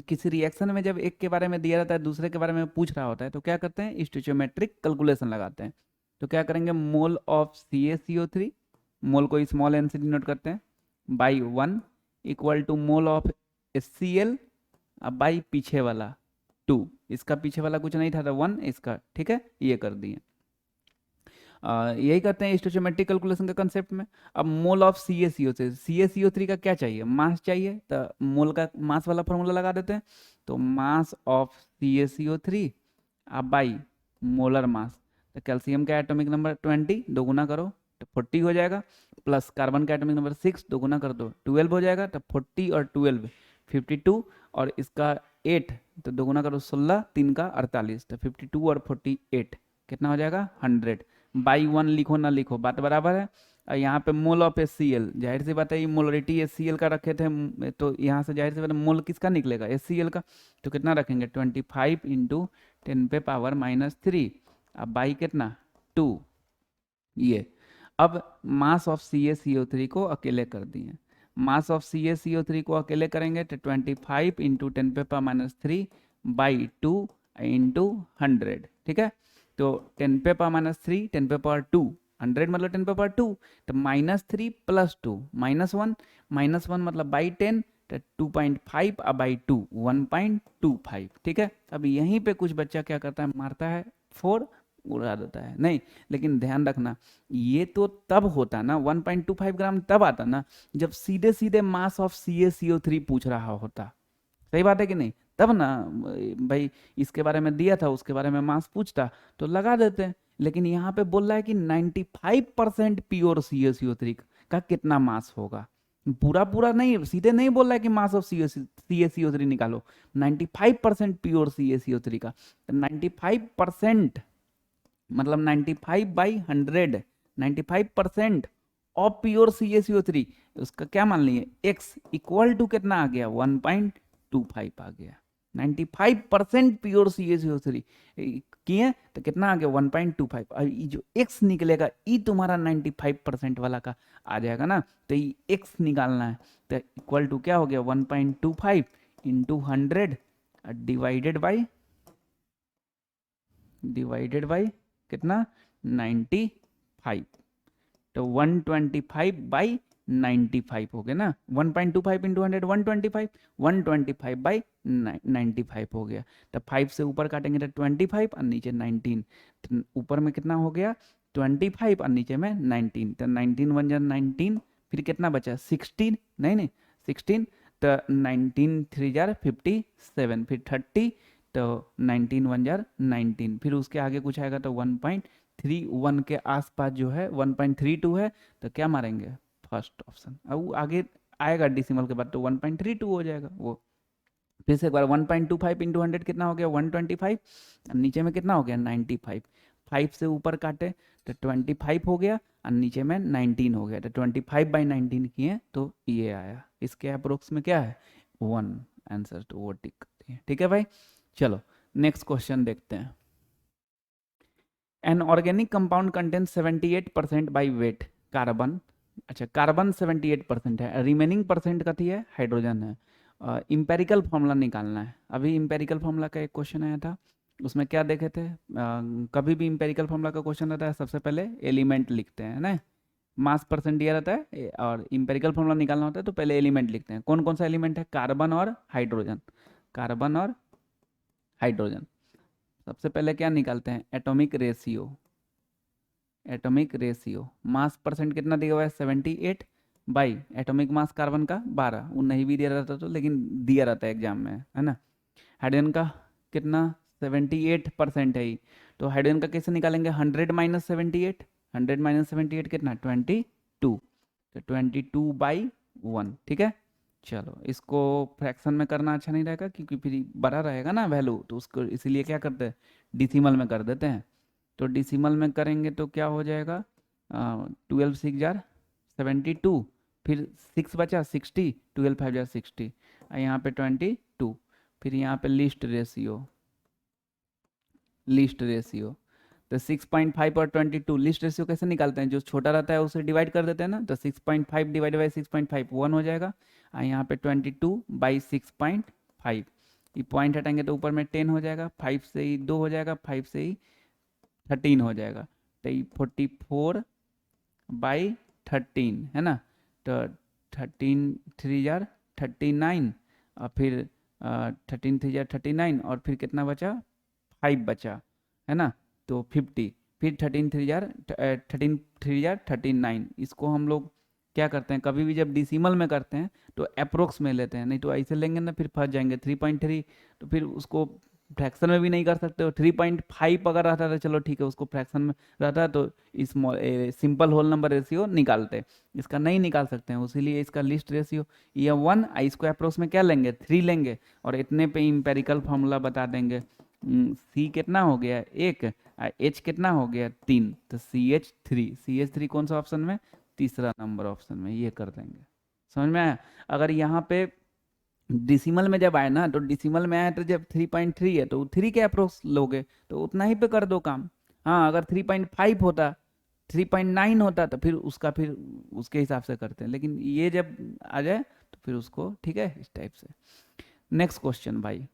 A: किसी रिएक्शन में जब एक के बारे में दिया रहता है दूसरे के बारे में पूछ रहा होता है तो क्या करते हैं, स्टोइचोमेट्रिक कैलकुलेशन लगाते हैं। तो क्या करेंगे, मोल ऑफ CaCO3, मोल को स्मॉल n से डिनोट करते हैं, by 1 equal to mole of HCl अब बाई पीछे वाला 2, इसका पीछे वाला कुछ नहीं था तो 1 इसका। ठीक है, ये कर दिए। यही करते हैं स्टोइचोमेट्रिक कैलकुलेशन का कंसेप्ट में। अब मोल ऑफ CaCO3 का क्या चाहिए, मास चाहिए, तो मोल का मास वाला फॉर्मूला लगा देते हैं। तो मास ऑफ CaCO3 अब बाई मोलर मास, तो कैल्शियम का एटॉमिक नंबर 20 दो गुना करो तो 40 हो जाएगा, प्लस कार्बन का एटॉमिक नंबर 6 दो गुना कर दो 12 हो जाएगा, तो 40 और 12 52, और इसका 8 तो दो गुना करो 16 3 का 48, तो 52 और 48 कितना हो जाएगा 100। बाई 1 लिखो ना लिखो बात बराबर है। और यहाँ पे मोल ऑफ HCl, जाहिर सी बात है ये मोलरिटी HCl का रखे थे, तो यहाँ से जाहिर सी बात है मोल किसका निकलेगा, HCl का। तो कितना रखेंगे 25 इंटू 10⁻³ अब बाई कितना 2। ये अब मास ऑफ CaCO3 को अकेले कर दिए, मास ऑफ CaCO3 को अकेले करेंगे तो 25 इंटू 10⁻³ बाई 2 इंटू 100। ठीक है, तो 10⁻³ 10⁻2 100 मतलब 10⁻2, तो -3 + 2 -1, -1 मतलब बाई 10, तो 2.5 अब बाई 2 1.25। ठीक है, अब यहीं पे कुछ बच्चा क्या करता है, मारता है 4 उड़ा देता है, नहीं, लेकिन ध्यान रखना ये तो तब होता ना 1.25 ग्राम तब आता ना जब सीधे सीधे मास ऑफ CaCO3 पूछ रहा होता। सही बात है कि नहीं, तब ना भाई इसके बारे में दिया था उसके बारे में मास पूछता तो लगा देते हैं, लेकिन यहाँ पे बोल रहा है कि 95% प्योर CaCO3 का कितना मास होगा, पूरा पूरा नहीं, सीधे नहीं बोल रहा है कि मास ऑफ CaCO3 निकालो। 95% प्योर CaCO3 का, 95% मतलब 95/100, 95% ऑफ प्योर CaCO3, उसका क्या मान लिए, x इक्वल टू कितना आ गया, 1.25 आ गया। 95% प्योर CaCO3 किए तो कितना आ गया, 1.25। और ये जो x निकलेगा ये तुम्हारा 95% वाला का आ जाएगा ना, तो ये x निकालना है, तो इक्वल टू क्या हो गया, 1.25 इंटू 100 डिवाइडेड बाई कितना, 95। तो 125/95 हो गया ना, 1.25 इंटू 100 125, 125/95 हो गया। तो 5 से ऊपर काटेंगे तो 25 और नीचे 19, तो ऊपर में कितना हो गया 25 और नीचे में 19, तो 19 1 जा 19, फिर कितना बचा 16, नहीं नहीं 16, तो 19 3 जार 57, फिर 30, तो 19 1 जार 19, फिर उसके आगे कुछ आएगा तो 1.31 के आसपास जो है 1.32 है, तो क्या मारेंगे फर्स्ट ऑप्शन। अब वो आगे आएगा डिसिमल के बाद तो 1.32 हो जाएगा वो। फिर से एक बार 1.25 इंटू 100 कितना हो गया 125, नीचे में कितना हो गया 95, 5 से ऊपर काटे तो 25 हो गया और नीचे में 19 हो गया, तो 25/19 किए तो ये आया। इसके अप्रोक्स में क्या है 1, आंसर तो वो टिक करते हैं। ठीक है भाई, चलो नेक्स्ट क्वेश्चन देखते हैं। An organic compound contain 78% by wait carbon, अच्छा कार्बन 78% है, रिमेनिंग परसेंट कथी है हाइड्रोजन है। इंपेरिकल फॉर्मूला निकालना है। अभी इंपेरिकल फॉर्मूला का एक क्वेश्चन आया था, उसमें क्या देखे थे, कभी भी इंपेरिकल फॉर्मूला का क्वेश्चन रहता है सबसे पहले एलिमेंट लिखते हैं ना, मास परसेंट दिया रहता है और इंपेरिकल फॉर्मूला निकालना होता है तो पहले एलिमेंट लिखते हैं। कौन कौन सा एलिमेंट है, कार्बन और हाइड्रोजन, कार्बन और हाइड्रोजन। सबसे पहले क्या निकालते हैं, एटॉमिक रेशियो, एटॉमिक रेशियो, मास परसेंट कितना दिया हुआ है 78 बाई एटॉमिक मास कार्बन का 12, वो नहीं भी दिया रहता तो लेकिन दिया रहता है एग्जाम में, है ना। हाइड्रोजन का कितना 78% है ही, तो हाइड्रोजन का कैसे निकालेंगे, 100 - 78, 100 - 78 कितना 22, तो 22/1। ठीक है, चलो इसको फ्रैक्शन में करना अच्छा नहीं रहेगा क्योंकि फिर बड़ा रहेगा ना वैल्यू, तो उसको इसीलिए क्या करते हैं डिसिमल में कर देते हैं। तो डिसिमल में करेंगे तो क्या हो जाएगा 12 6 जार 72, फिर 6 बचा 60, 12 5 जार 60, यहाँ पे 22, फिर यहाँ पे लिस्ट रेशियो तो 6.5 और 22, लिस्ट रेशियो कैसे निकालते हैं, जो छोटा रहता है उसे डिवाइड कर देते हैं ना, तो 6.5 डिवाइड बाई 6.5 1 हो जाएगा, और यहाँ पे 22/6.5, ये पॉइंट हटाएंगे तो ऊपर में 10 हो जाएगा, 5 से ही 2 हो जाएगा, 5 से ही 13 हो जाएगा, तो ये 44/13 है ना, तो 13 3 जार 39, और फिर 13 3 जार 39, और फिर कितना बचा 5 बचा, है ना, तो 50, फिर 13 3 जार 39, इसको हम लोग क्या करते हैं कभी भी जब डिसिमल में करते हैं तो अप्रोक्स में लेते हैं, नहीं तो ऐसे लेंगे ना फिर फंस जाएंगे 3.3, तो फिर उसको फ्रैक्शन में भी नहीं कर सकते हो। 3.5 अगर रहता था चलो ठीक है, उसको फ्रैक्शन में रहता तो small simple whole number ratio निकालते, इसका नहीं निकाल सकते हैं, इसीलिए इसका लिस्ट रेशियो ये 1, इसको अप्रोक्स में क्या लेंगे 3 लेंगे, और इतने पे इंपेरिकल फार्मूला बता देंगे। सी कितना हो गया 1, एच कितना हो गया 3, तो CH3 कौन सा ऑप्शन में, तीसरा नंबर ऑप्शन में, ये कर देंगे। समझ में आया। अगर यहाँ पे डिसिमल में जब आए ना, तो डिसिमल में आया तो जब 3.3 है तो 3 के अप्रोक्स लोगे तो उतना ही पे कर दो काम। हाँ अगर 3.5 होता 3.9 होता तो फिर उसका फिर उसके हिसाब से करते हैं, लेकिन ये जब आ जाए तो फिर उसको ठीक है इस टाइप से। नेक्स्ट क्वेश्चन भाई,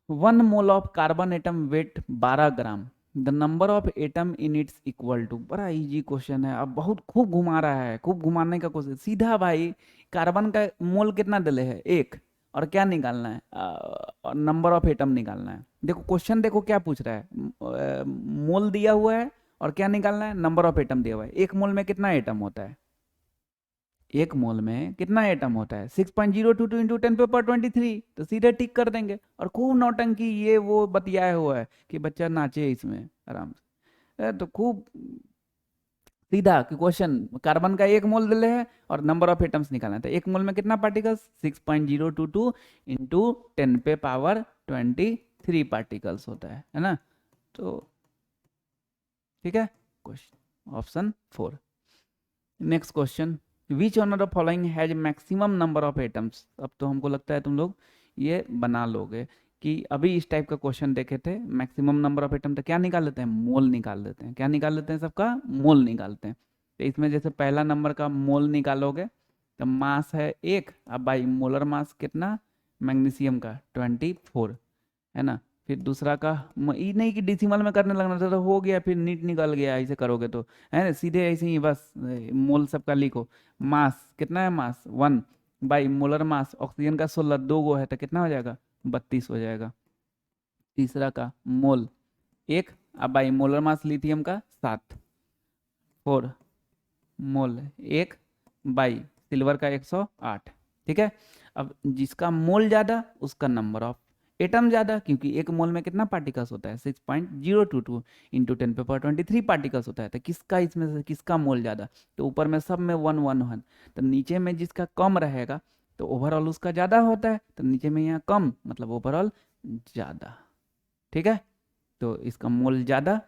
A: 1 mole of carbon atom weight 12 gram, the number of atom in its equal to, बड़ा इजी क्वेश्चन है, अब बहुत खूब घुमा रहा है, खूब घुमाने का क्वेश्चन सीधा भाई। कार्बन का मोल कितना दिले है 1, और क्या निकालना है और नंबर ऑफ एटम निकालना है। देखो क्वेश्चन देखो क्या पूछ रहा है, मोल दिया हुआ है और क्या निकालना है नंबर ऑफ एटम दिया हुआ है। एक मोल में कितना एटम होता है, एक मोल में कितना एटम होता है 6.022 इंटू 10⁻23, तो सीधे टिक कर देंगे। और खूब नौटंकी ये वो बतियाया हुआ है कि बच्चा नाचे इसमें आराम से, तो खूब सीधा कि क्वेश्चन कार्बन का 1 मोल दिले है और नंबर ऑफ एटम्स निकालना है, तो 1 मोल में कितना पार्टिकल्स, 6.022 इंटू 10⁻23 पार्टिकल्स होता है ना। तो ठीक है, question option 4। Next question, which one of the following has maximum number of atoms. अब तो हमको लगता है तुम लोग ये बना लोगे कि अभी इस टाइप का क्वेश्चन देखे थे, मैक्सिमम नंबर ऑफ एटम तो क्या निकाल लेते हैं, मोल निकाल लेते हैं। क्या निकाल लेते हैं, सबका मोल निकालते हैं। तो इसमें जैसे पहला नंबर का मोल निकालोगे तो मास है 1, अब बाई मोलर मास कितना, मैग्नीशियम का 24 है ना। फिर दूसरा का ये नहीं कि डिसिमल में करने लगना था तो हो गया फिर नीट निकल गया, ऐसे करोगे तो है ना, सीधे ऐसे ही बस मोल सबका लिखो। मास कितना है, मास 1 बाई मोलर मास, ऑक्सीजन का 16, 2 गो है तो कितना हो जाएगा, 32 हो जाएगा। तीसरा का मोल 1, अब बाई मोलर मास लिथियम का 7, 4 मोल 1 बाई सिल्वर का 108। ठीक है, अब जिसका मोल ज़्यादा उसका नंबर ऑफ एटम ज़्यादा, क्योंकि 1 मोल में कितना पार्टिकल्स होता है, 6.022 इंटू 10⁻23 पार्टिकल्स होता है। तो किसका इसमें से किसका मोल ज़्यादा, तो ऊपर में सब में 1 1 1, तो नीचे में जिसका कम रहेगा तो ओवरऑल उसका ज़्यादा होता है, तो नीचे में यहाँ कम मतलब ओवरऑल ज़्यादा। ठीक है, तो इसका मोल ज़्यादा,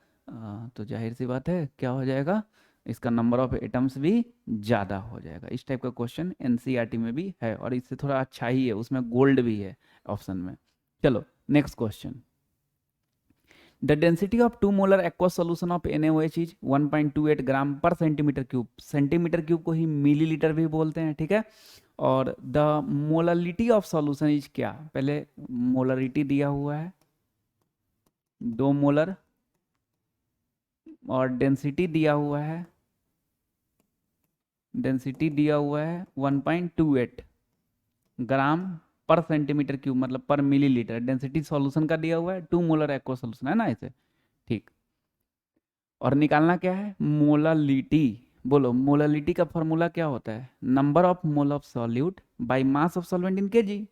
A: तो जाहिर सी बात है क्या हो जाएगा, इसका नंबर ऑफ एटम्स भी ज़्यादा हो जाएगा। इस टाइप का क्वेश्चन एनसीईआरटी में भी है और इससे थोड़ा अच्छा ही है, उसमें गोल्ड भी है ऑप्शन में। चलो next question, the density of 2 molar aqueous solution of NaOH is 1.28 ग्राम पर सेंटीमीटर क्यूब। सेंटीमीटर क्यूब को ही मिलीलीटर भी बोलते हैं, ठीक है। और the molarity of solution is क्या, पहले मोलरिटी दिया हुआ है 2 मोलर और डेंसिटी दिया हुआ है, डेंसिटी दिया हुआ है 1.28 ग्राम पर सेंटीमीटर क्यूब मतलब पर मिलीलीटर। डेंसिटी सॉल्यूशन का दिया हुआ है 2 मोलर एक्वा सॉल्यूशन है ना ऐसे, ठीक। और निकालना क्या है, मोलालिटी। बोलो मोलालिटी का फॉर्मूला क्या होता है, number of mole of solute by mass of solvent in KG.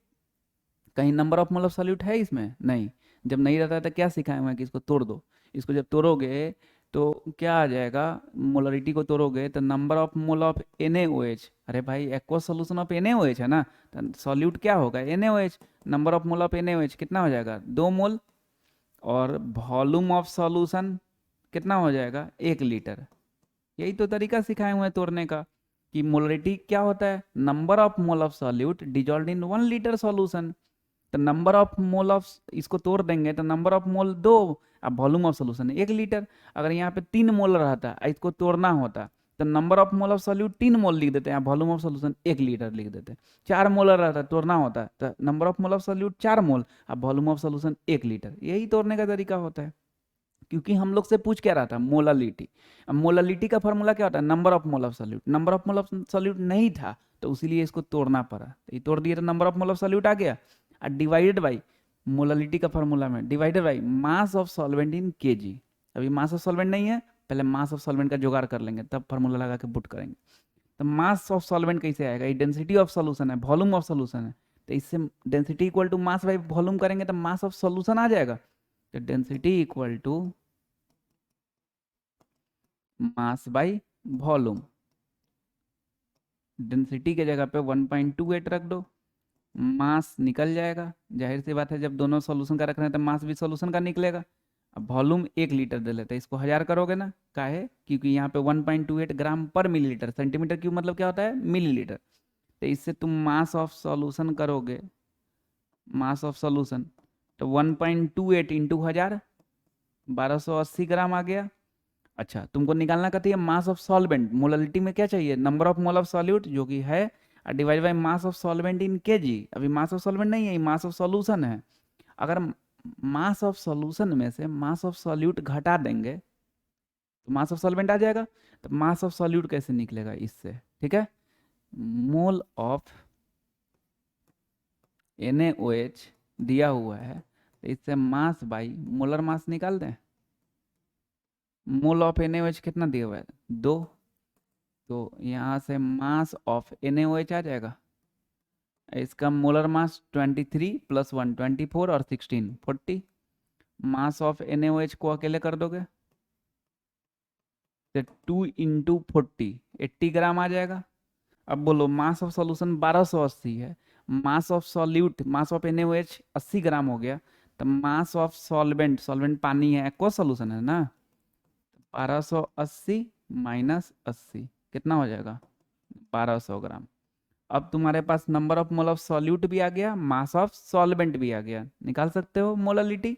A: कहीं number of mole of solute है इसमें, नहीं। जब नहीं रहता है तो क्या सिखाए हुए हैं कि इसको तोड़ दो, इसको जब तोड़ोगे तो क्या आ जाएगा, मोलरिटी को तोड़ोगे तो number of mole of NaOH। अरे भाई एक्वस सॉल्यूशन ऑफ NaOH है ना, तो सॉल्यूट क्या होगा NaOH, number of mole of NaOH कितना हो जाएगा 2 मोल, और वॉल्यूम ऑफ सॉल्यूशन कितना हो जाएगा 1 लीटर। यही तो तरीका सिखाए हुए हैं तोड़ने का, कि मोलरिटी क्या होता है, number of mole of solute dissolve in 1 litre solution. तो नंबर ऑफ मोल ऑफ, इसको तोड़ देंगे तो नंबर ऑफ मोल 2, अब वॉल्यूम ऑफ सोल्यूशन 1 लीटर। अगर यहाँ पे 3 मोल रहता इसको तोड़ना होता तो number of mole of solute 3 मोल लिख देते हैं, वॉल्यूम ऑफ सोल्यूशन 1 लीटर लिख देते हैं। 4 मोल रहता तोड़ना होता तो number of mole of solute 4 मोल, अब वॉल्यूम ऑफ सोल्यूशन 1 लीटर। यही तोड़ने का तरीका होता है, क्योंकि हम लोग से पूछ क्या रहा था, मोलालिटी। अब मोलालिटी का फॉर्मूला क्या होता है, number of mole of solute. Number of mole of solute नहीं था तो इसीलिए इसको तोड़ना पड़ा, तो ये तोड़ दिया तो number of mole of solute आ गया, और डिवाइडेड बाई मोलालिटी का फॉर्मूला में divided by mass of solvent in KG. अभी मास ऑफ सॉल्वेंट नहीं है, पहले मास ऑफ सॉल्वेंट का जुगाड़ कर लेंगे तब फॉर्मूला लगा के पुट करेंगे। तो मास ऑफ सॉल्वेंट कैसे आएगा, ये डेंसिटी ऑफ सॉल्यूशन है, वॉल्यूम ऑफ सॉल्यूशन है, तो इससे density equal to mass by volume करेंगे तो मास ऑफ सॉल्यूशन आ जाएगा। तो density equal to mass by volume, density के जगह पे 1.28 रख दो, मास निकल जाएगा। जाहिर सी बात है जब दोनों सॉल्यूशन का रख रहे हैं तो मास भी सॉल्यूशन का निकलेगा। अब वॉल्यूम 1 लीटर दे लेते हैं, इसको 1000 करोगे ना, काहे, क्योंकि यहाँ पे 1.28 ग्राम पर मिलीलीटर, सेंटीमीटर क्यूब मतलब क्या होता है मिलीलीटर। तो इससे तुम मास ऑफ सॉल्यूशन करोगे, मास ऑफ सॉल्यूशन, तो 1.28 इंटू 1000 1280 ग्राम आ गया। अच्छा तुमको निकालना कहती है मास ऑफ सॉल्वेंट, मोलरिटी में क्या चाहिए, number of mole of solute जो कि है, divide by mass of solvent in KG. अभी मास ऑफ सॉल्वेंट नहीं है, मास ऑफ सॉल्यूशन है। अगर मास ऑफ सॉल्यूशन में से मास ऑफ सॉल्यूट घटा देंगे तो मास ऑफ सॉल्वेंट आ जाएगा। तो मास ऑफ सॉल्यूट कैसे निकलेगा इससे, ठीक है, मोल ऑफ NaOH दिया हुआ है तो इससे मास बाई मोलर मास निकाल दें। मोल ऑफ NaOH कितना दिया हुआ है 2, तो यहाँ से मास ऑफ NaOH आ जाएगा, इसका मोलर मास 23 + 1 24 और 16 40। मास ऑफ NaOH को अकेले कर दोगे तो 2 × 40 80 ग्राम आ जाएगा। अब बोलो मास ऑफ सॉल्यूशन 1280 है, mass of solute, mass of NaOH 80 ग्राम हो गया, तो मास ऑफ सॉल्वेंट, सॉल्वेंट पानी है, एक्वा सॉल्यूशन है ना, 1280 माइनस 80 कितना हो जाएगा, 1200 ग्राम। अब तुम्हारे पास number of mole of solute भी आ गया, मास ऑफ सॉल्वेंट भी आ गया, निकाल सकते हो मोलालिटी।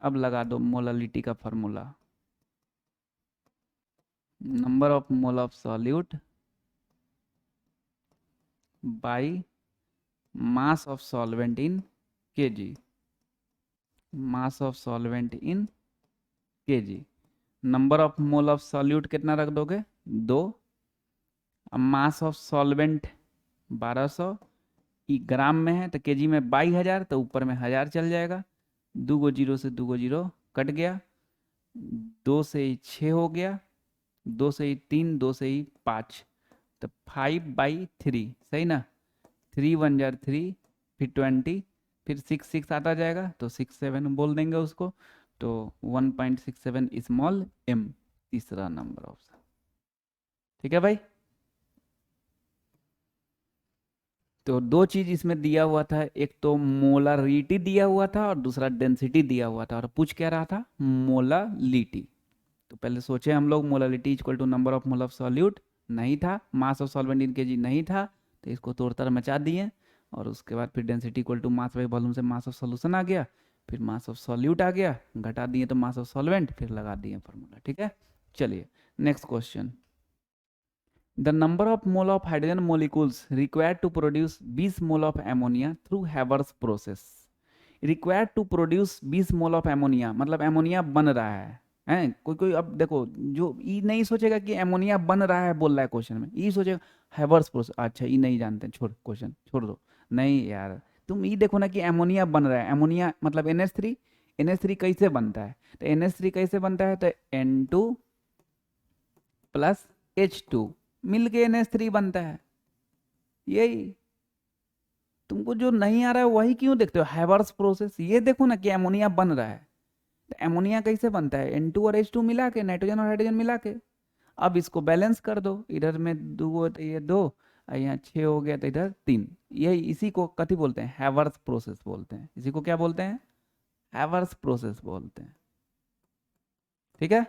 A: अब लगा दो मोलालिटी का formula, number of mole of solute by mass of solvent in KG, mass of solvent in KG. Number of mole of solute कितना रख दोगे, 2। अब मास ऑफ सॉल्वेंट 1200, ई ग्राम में है तो केजी में 22,000, तो ऊपर में 1000 चल जाएगा, 2 गो जीरो से 2 गो जीरो कट गया, 2 से ही 6 हो गया, 2 से ही 3, 2 से ही 5, तो 5/3 सही ना, 3 1 जार 3, फिर 20, फिर 6 6 आता जाएगा तो 67 बोल देंगे उसको, तो 1.67 स्मॉल m, तीसरा नंबर ऑप्शन। ठीक है भाई, तो दो चीज इसमें दिया हुआ था, एक तो मोलारिटी दिया हुआ था और दूसरा डेंसिटी दिया हुआ था, और पूछ क्या रहा था, मोलालिटी। तो पहले सोचे हम लोग molality equal to number of mole of solute, नहीं था, mass of solvent in KG नहीं था, तो इसको तोड़ तर मचा दिए, और उसके बाद फिर density equal to mass by volume से मास ऑफ सॉल्यूशन आ गया, फिर मास ऑफ सॉल्यूट आ गया, घटा दिए तो मास ऑफ सॉल्वेंट, फिर लगा दिए फॉर्मूला। ठीक है, चलिए next question. The number of mole of hydrogen molecules required to produce 20 mole of ammonia through Haber's process. Required to produce 20 mole of ammonia, मतलब एमोनिया बन रहा है, हैं कोई कोई। अब देखो, जो ई नहीं सोचेगा कि एमोनिया बन रहा है बोल रहा है क्वेश्चन में, ई सोचेगा हैवर्स प्रोसेस, अच्छा ई नहीं जानते, छोड़ क्वेश्चन छोड़ दो, नहीं यार, तुम ई देखो ना कि एमोनिया बन रहा है, एमोनिया मतलब NH3, NH3 कैसे बनता है, तो NH3 कैसे बनता है, तो N2 प्लस H2 मिल के NH3 बनता है, यही। तुमको जो नहीं आ रहा है वही क्यों देखते हो, हैवर्स प्रोसेस, ये देखो ना कि एमोनिया बन रहा है, तो एमोनिया कैसे बनता है, N2 और H2 मिला के, नाइट्रोजन और हाइड्रोजन मिला के। अब इसको बैलेंस कर दो, इधर में 2 तो ये 2, और यहाँ 6 हो गया तो इधर 3, यही इसी को कथी बोलते हैं, हैवर्स प्रोसेस बोलते हैं, इसी को क्या बोलते हैं, हैवर्स प्रोसेस बोलते हैं। ठीक है,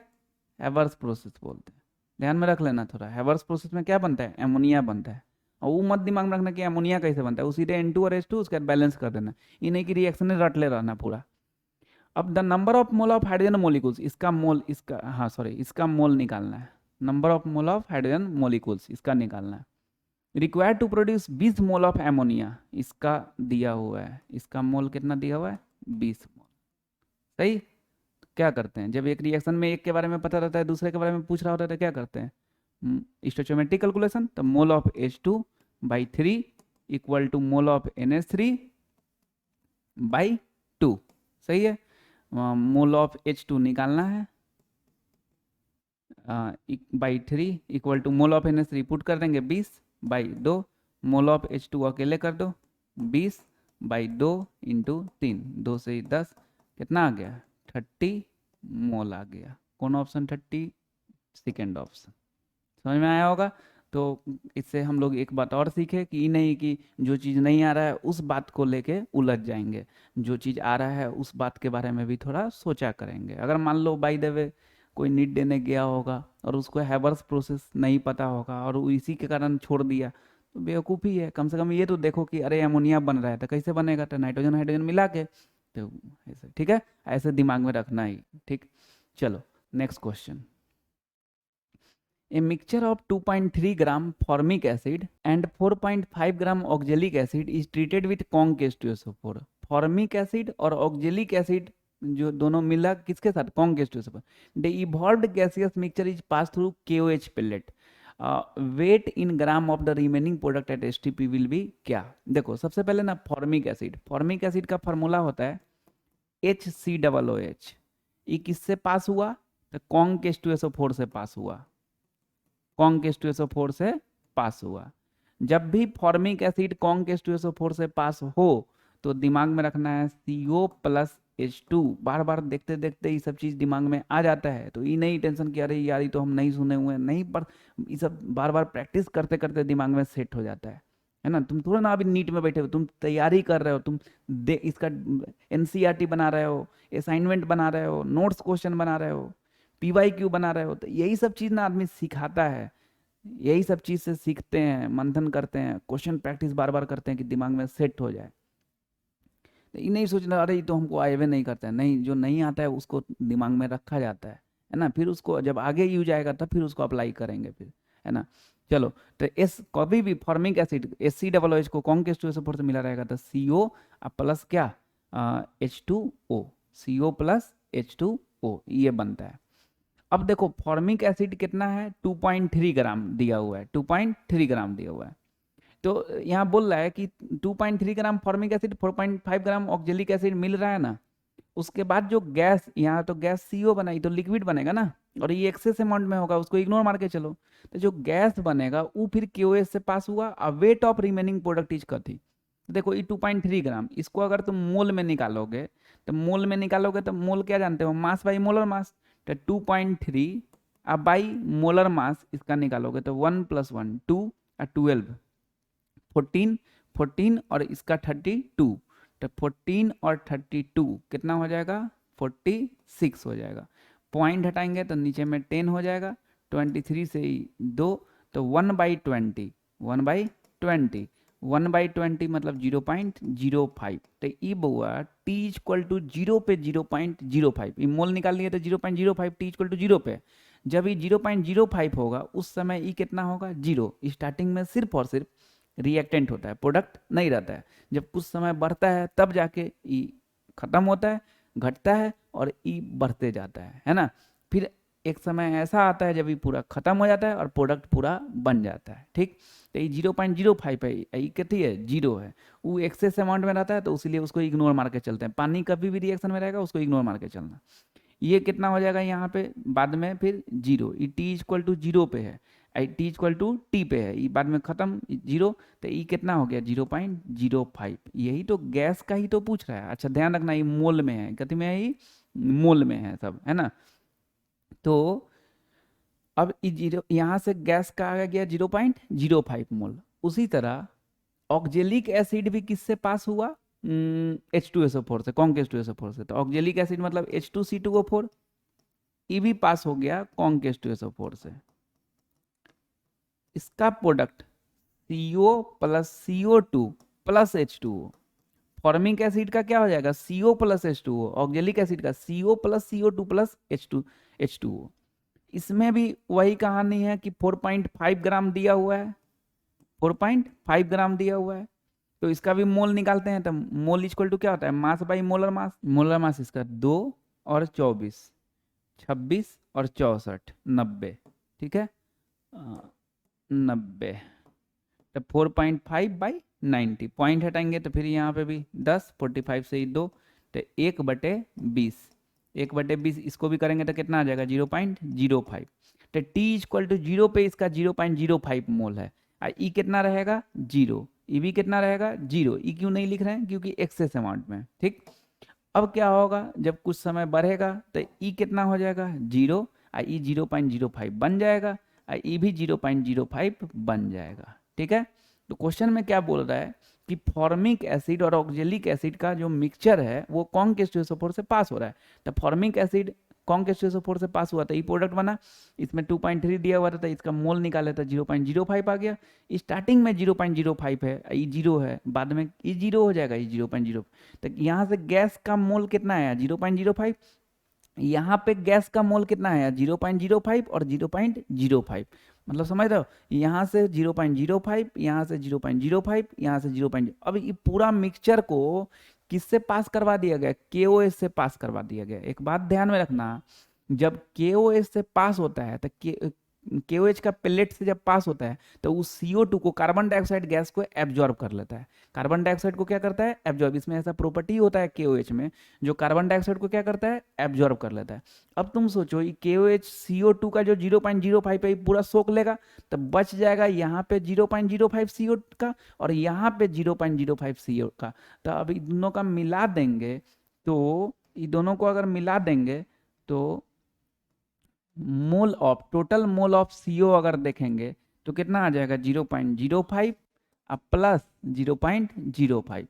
A: हैवर्स प्रोसेस बोलते हैं, ध्यान में रख लेना थोड़ा, हैवर्स प्रोसेस में क्या बनता है, एमोनिया बनता है, और वो मत दिमाग में रखना कि एमोनिया कैसे बनता है, उसी सीधे N2 और H2 उसके बाद बैलेंस कर देना, ये नहीं कि रिएक्शन में रट ले रहना पूरा। अब the number of mole of hydrogen molecules, इसका मोल, इसका हाँ सॉरी, इसका मोल निकालना है, number of mole of hydrogen molecules इसका निकालना है। Required to produce 20 mole of ammonia, इसका दिया हुआ है, इसका मोल कितना दिया हुआ है, 20 मोल। सही, क्या करते हैं जब एक रिएक्शन में एक के बारे में पता रहता है, दूसरे के बारे में पूछ रहा होता है, तो क्या करते हैं, स्टोइचोमेट्रिक कैलकुलेशन, तो mole of H2/3 equal to mole of NH3/2, सही है। मोल ऑफ H2 निकालना है, by 3 equal to mole of NH3 put कर देंगे 20/2, मोल ऑफ H2 अकेले कर दो, 20/2 इंटू 3, 2 से 10 कितना आ गया, 30 मोल आ गया। कौन ऑप्शन, 30, सेकेंड ऑप्शन। समझ में आया होगा। तो इससे हम लोग एक बात और सीखे कि नहीं कि जो चीज़ नहीं आ रहा है उस बात को लेके उलझ जाएंगे, जो चीज़ आ रहा है उस बात के बारे में भी थोड़ा सोचा करेंगे। अगर मान लो बाय द वे कोई नीट देने गया होगा और उसको हैवर्स प्रोसेस नहीं पता होगा और वो इसी के कारण छोड़ दिया, तो बेवकूफ़ी है। कम से कम ये तो देखो कि अरे एमोनिया बन रहा है तो कैसे बनेगा, तो नाइट्रोजन हाइड्रोजन मिला के, तो ऐसे ठीक है, ऐसे दिमाग में रखना ही ठीक। चलो next question. A mixture of 2.3 gram formic acid and 4.5 gram oxalic acid is treated with Kong-K2SO4। Formic acid और ऑक्जेलिक एसिड जो दोनों मिला किसके साथ, Kong-K2SO4। The evolved gaseous mixture is pass through KOH pellet, weight in gram of the remaining product at STP will be क्या। देखो सबसे पहले ना फॉर्मिक एसिड, फॉर्मिक एसिड का फॉर्मूला होता है HCOOH। ये किससे पास हुआ, तो Kong-K2SO4 से पास हुआ, Kong-K2SO4 से पास हुआ। जब भी फॉर्मिक एसिड Kong-K2SO4 से पास हो तो दिमाग में रखना है CO प्लस H2, बार बार देखते देखते ये सब चीज दिमाग में आ जाता है, तो ये नहीं टेंशन कि अरे यार ये तो हम नहीं सुने हुए हैं, नहीं, पर ये सब बार बार प्रैक्टिस करते करते दिमाग में सेट हो जाता है ना। तुम थोड़ा ना अभी नीट में बैठे हो, तुम तैयारी कर रहे हो, तुम इसका एनसीईआरटी बना रहे हो, असाइनमेंट बना रहे हो, नोट्स क्वेश्चन बना रहे हो, पीवाईक्यू बना रहे हो, तो यही सब चीज ना आदमी सिखाता है, यही सब चीज से सीखते हैं, मंथन करते हैं, क्वेश्चन प्रैक्टिस बार बार करते हैं कि दिमाग में सेट हो जाए। ये नहीं सोचना अरे ये तो हमको आए हुए नहीं करता है, नहीं, जो नहीं आता है उसको दिमाग में रखा जाता है ना, फिर उसको जब आगे यूज आएगा तब फिर उसको अप्लाई करेंगे फिर, है ना। चलो, तो एस कभी भी फॉर्मिक एसिड HCOOH को कौन के H2SO4 से मिला रहेगा, तो CO प्लस क्या, H2O, CO प्लस H2O, ये बनता है। अब देखो फॉर्मिक एसिड कितना है, 2.3 ग्राम दिया हुआ है, 2.3 ग्राम दिया हुआ है। तो यहाँ बोल रहा है कि 2.3 ग्राम फॉर्मिक एसिड, 4.5 ग्राम ऑक्जेलिक एसिड मिल रहा है ना, उसके बाद जो गैस, यहाँ तो गैस CO बनाई तो लिक्विड बनेगा ना, और ये एक्सेस अमाउंट में होगा, उसको इग्नोर मार के चलो, तो जो गैस बनेगा वो फिर KOH से पास हुआ, और weight of remaining product is कथी। देखो ये 2.3 ग्राम, इसको अगर तुम मोल में निकालोगे, तो मोल में निकालोगे तो मोल क्या जानते हो, मास बाई मोलर मास, तो 2.3 अब बाई मोलर मास इसका निकालोगे तो 1 + 1 2 और 12 14 14 और इसका 32, तो 14 और 32 कितना हो जाएगा, 46 हो जाएगा। पॉइंट हटाएंगे तो नीचे में 10 हो जाएगा, 23 से 2, तो 1/20, 1/20, 1/20 मतलब 0.05, तो ई बउआ T = 0 पे 0.05, ये मोल निकाल लिए तो 0.05, T = 0 पे, जब ये 0.05 होगा उस समय ई कितना होगा, 0। स्टार्टिंग में सिर्फ और सिर्फ रिएक्टेंट होता है, प्रोडक्ट नहीं रहता है। जब कुछ समय बढ़ता है तब जाके ई खत्म होता है, घटता है और ई बढ़ते जाता है ना। फिर एक समय ऐसा आता है जब ये पूरा खत्म हो जाता है और प्रोडक्ट पूरा बन जाता है, ठीक। तो ये 0.05 है, ये कितनी है, 0 है, वो एक्सेस अमाउंट में रहता है तो इसलिए उसको इग्नोर मार के चलते हैं। पानी कभी भी रिएक्शन में रहेगा उसको इग्नोर मार के चलना। ये कितना हो जाएगा यहाँ पे बाद में फिर 0, ये T = 0 पे है, T = T पे है, ये बाद में खत्म 0, तो ये कितना हो गया 0.05। यही तो गैस का ही तो पूछ रहा है। अच्छा ध्यान रखना ये मोल में है, कितने में है, ये मोल में है सब, है ना। तो अब ये 0 यहाँ से गैस का आ गया 0.05 मोल। उसी तरह ऑक्जेलिक एसिड भी किससे पास हुआ, H2SO4 से, कौन के H2SO4 से, तो ऑक्जेलिक एसिड मतलब H2C2O4, ये भी पास हो गया कौन के H2SO4 से। इसका product CO + CO2 + H2O, formic acid का क्या हो जाएगा, CO + H2O, ऑक्जेलिक एसिड का CO + CO2 + H2O। इसमें भी वही कहानी है कि 4.5 ग्राम दिया हुआ है, 4.5 ग्राम दिया हुआ है, तो इसका भी मोल निकालते हैं। तो मोल इक्वल टू क्या होता है, mass by molar mass, molar mass इसका 2 और 24, 26 और 64, 90, ठीक है, 90, तो 4.5/90, पॉइंट हटाएंगे तो फिर यहाँ पे भी 10, 45 से ही 2, तो 1/20, 1/20 इसको भी करेंगे तो कितना आ जाएगा 0.05, तो T = 0 पे इसका 0.05 मोल है, और ई कितना रहेगा 0, ई भी कितना रहेगा 0, ई क्यों नहीं लिख रहे हैं, क्योंकि एक्सेस अमाउंट में, ठीक। अब क्या होगा जब कुछ समय बढ़ेगा तो ई कितना हो जाएगा 0, और ई 0.05 बन जाएगा, और ई भी 0.05 बन जाएगा, ठीक है। तो क्वेश्चन में क्या बोल रहा है कि फॉर्मिक एसिड और ऑक्जेलिक एसिड का जो मिक्सचर है वो कौन के H2SO4 से पास हो रहा है, तो फॉर्मिक एसिड कौन के H2SO4 से पास हुआ था, ये प्रोडक्ट बना, इसमें 2.3 दिया हुआ था, तो इसका मोल निकाले तो 0.05 आ गया। स्टार्टिंग में 0.05 है, ये 0 है, बाद में ये 0 हो जाएगा, ये 0.0, तो यहाँ से गैस का मोल कितना आया 0.05, यहाँ पे गैस का मोल कितना है 0.05 और 0.05, मतलब समझ रहे हो, यहाँ से 0.05, यहाँ से 0.05, यहाँ से 0. अब ये पूरा मिक्सचर को किससे पास करवा दिया गया, KOH से पास करवा दिया गया। एक बात ध्यान में रखना, जब KOH से पास होता है तो KOH का पेलेट से जब पास होता है तो उस CO2 को, कार्बन डाइऑक्साइड गैस को एब्जॉर्ब कर लेता है। कार्बन डाइऑक्साइड को क्या करता है, एब्जॉर्ब, इसमें ऐसा प्रॉपर्टी होता है KOH में जो कार्बन डाइऑक्साइड को क्या करता है, एब्जॉर्ब कर लेता है। अब तुम सोचो ये KOH CO2 का जो 0.05 है पूरा सोख लेगा, तो बच जाएगा यहाँ पे 0.05 CO का और यहाँ पे 0.05 CO का, तो अब इन दोनों का मिला देंगे तो ये दोनों को अगर मिला देंगे तो mole of total mole of CO अगर देखेंगे तो कितना आ जाएगा 0.05 अब प्लस 0.05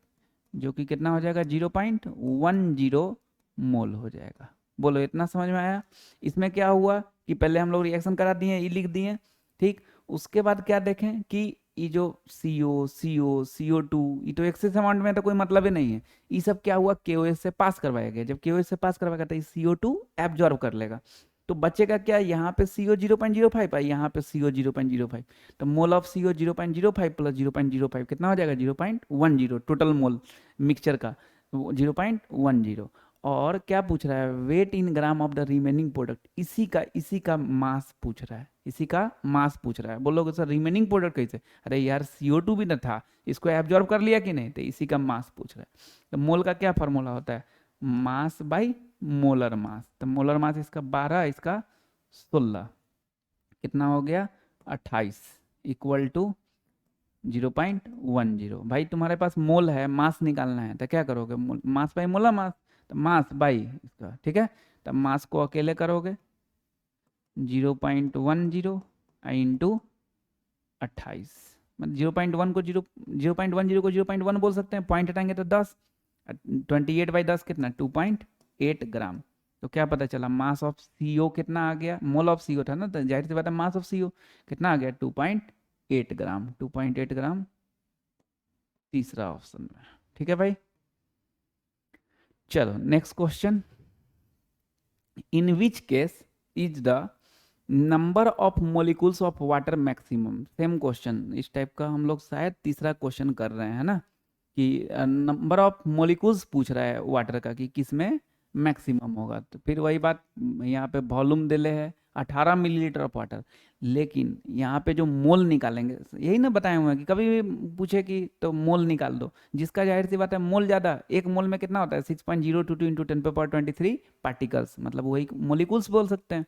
A: जो कि कितना हो जाएगा 0.10 मोल हो जाएगा। बोलो इतना समझ में आया। इसमें क्या हुआ कि पहले हम लोग रिएक्शन करा दिए, ये लिख दिए, ठीक। उसके बाद क्या देखें कि ये जो CO2 ये तो एक्सेस अमाउंट में तो कोई मतलब ही नहीं है। ये सब क्या हुआ KOH से पास करवाया गया। जब KOH से पास करवाया तो CO2 एब्जॉर्ब कर लेगा, तो बचेगा क्या, यहाँ पे CO 0.05 है, यहाँ पे CO 0.05, तो मोल ऑफ CO 0.05 प्लस 0.05 कितना हो जाएगा 0.10 टोटल मोल मिक्सचर का 0.10। और क्या पूछ रहा है, weight in gram of the remaining product, इसी का मास पूछ रहा है, इसी का मास पूछ रहा है। बोलोगे सर रिमेनिंग प्रोडक्ट कैसे, अरे यार CO2 भी ना था, इसको एब्जॉर्ब कर लिया कि नहीं, तो इसी का मास पूछ रहा है। तो मोल का क्या फॉर्मूला होता है, मास बाई मोलर मास। तो मोलर मास इसका 12, इसका 16, कितना हो गया 28 इक्वल टू 0.10। भाई तुम्हारे पास मोल है, मास निकालना है, तो क्या करोगे, मास बाई मोलर मास, तो मास बाई इसका, ठीक है। तो मास को अकेले करोगे 0.10 इंटू 28, मतलब 0.1 को 0.10 को 0.1 बोल सकते हैं, पॉइंट हटाएंगे तो 10, 28/10 कितना 2.8 ग्राम। तो क्या पता चला मास ऑफ CO कितना आ गया, मोल ऑफ CO था ना, तो जाहिर सी बात है मास ऑफ CO कितना आ गया 2.8 ग्राम, 2.8 ग्राम तीसरा ऑप्शन में, ठीक है भाई। चलो next question, in which case is the number of molecules of water maximum. Same question, इस टाइप का हम लोग शायद तीसरा क्वेश्चन कर रहे हैं ना, कि नंबर ऑफ मोलिकुल्स पूछ रहा है वाटर का कि किस में मैक्सिमम होगा। तो फिर वही बात, यहाँ पे वॉल्यूम दिले है 18 मिलीलीटर ऑफ वाटर, लेकिन यहाँ पे जो मोल निकालेंगे, यही ना बताए हुए हैं कि कभी भी पूछे कि तो मोल निकाल दो, जिसका जाहिर सी बात है मोल ज़्यादा, एक मोल में कितना होता है 6.022 इंटू 10⁻23 पार्टिकल्स, मतलब वही मोलिकुल्स बोल सकते हैं।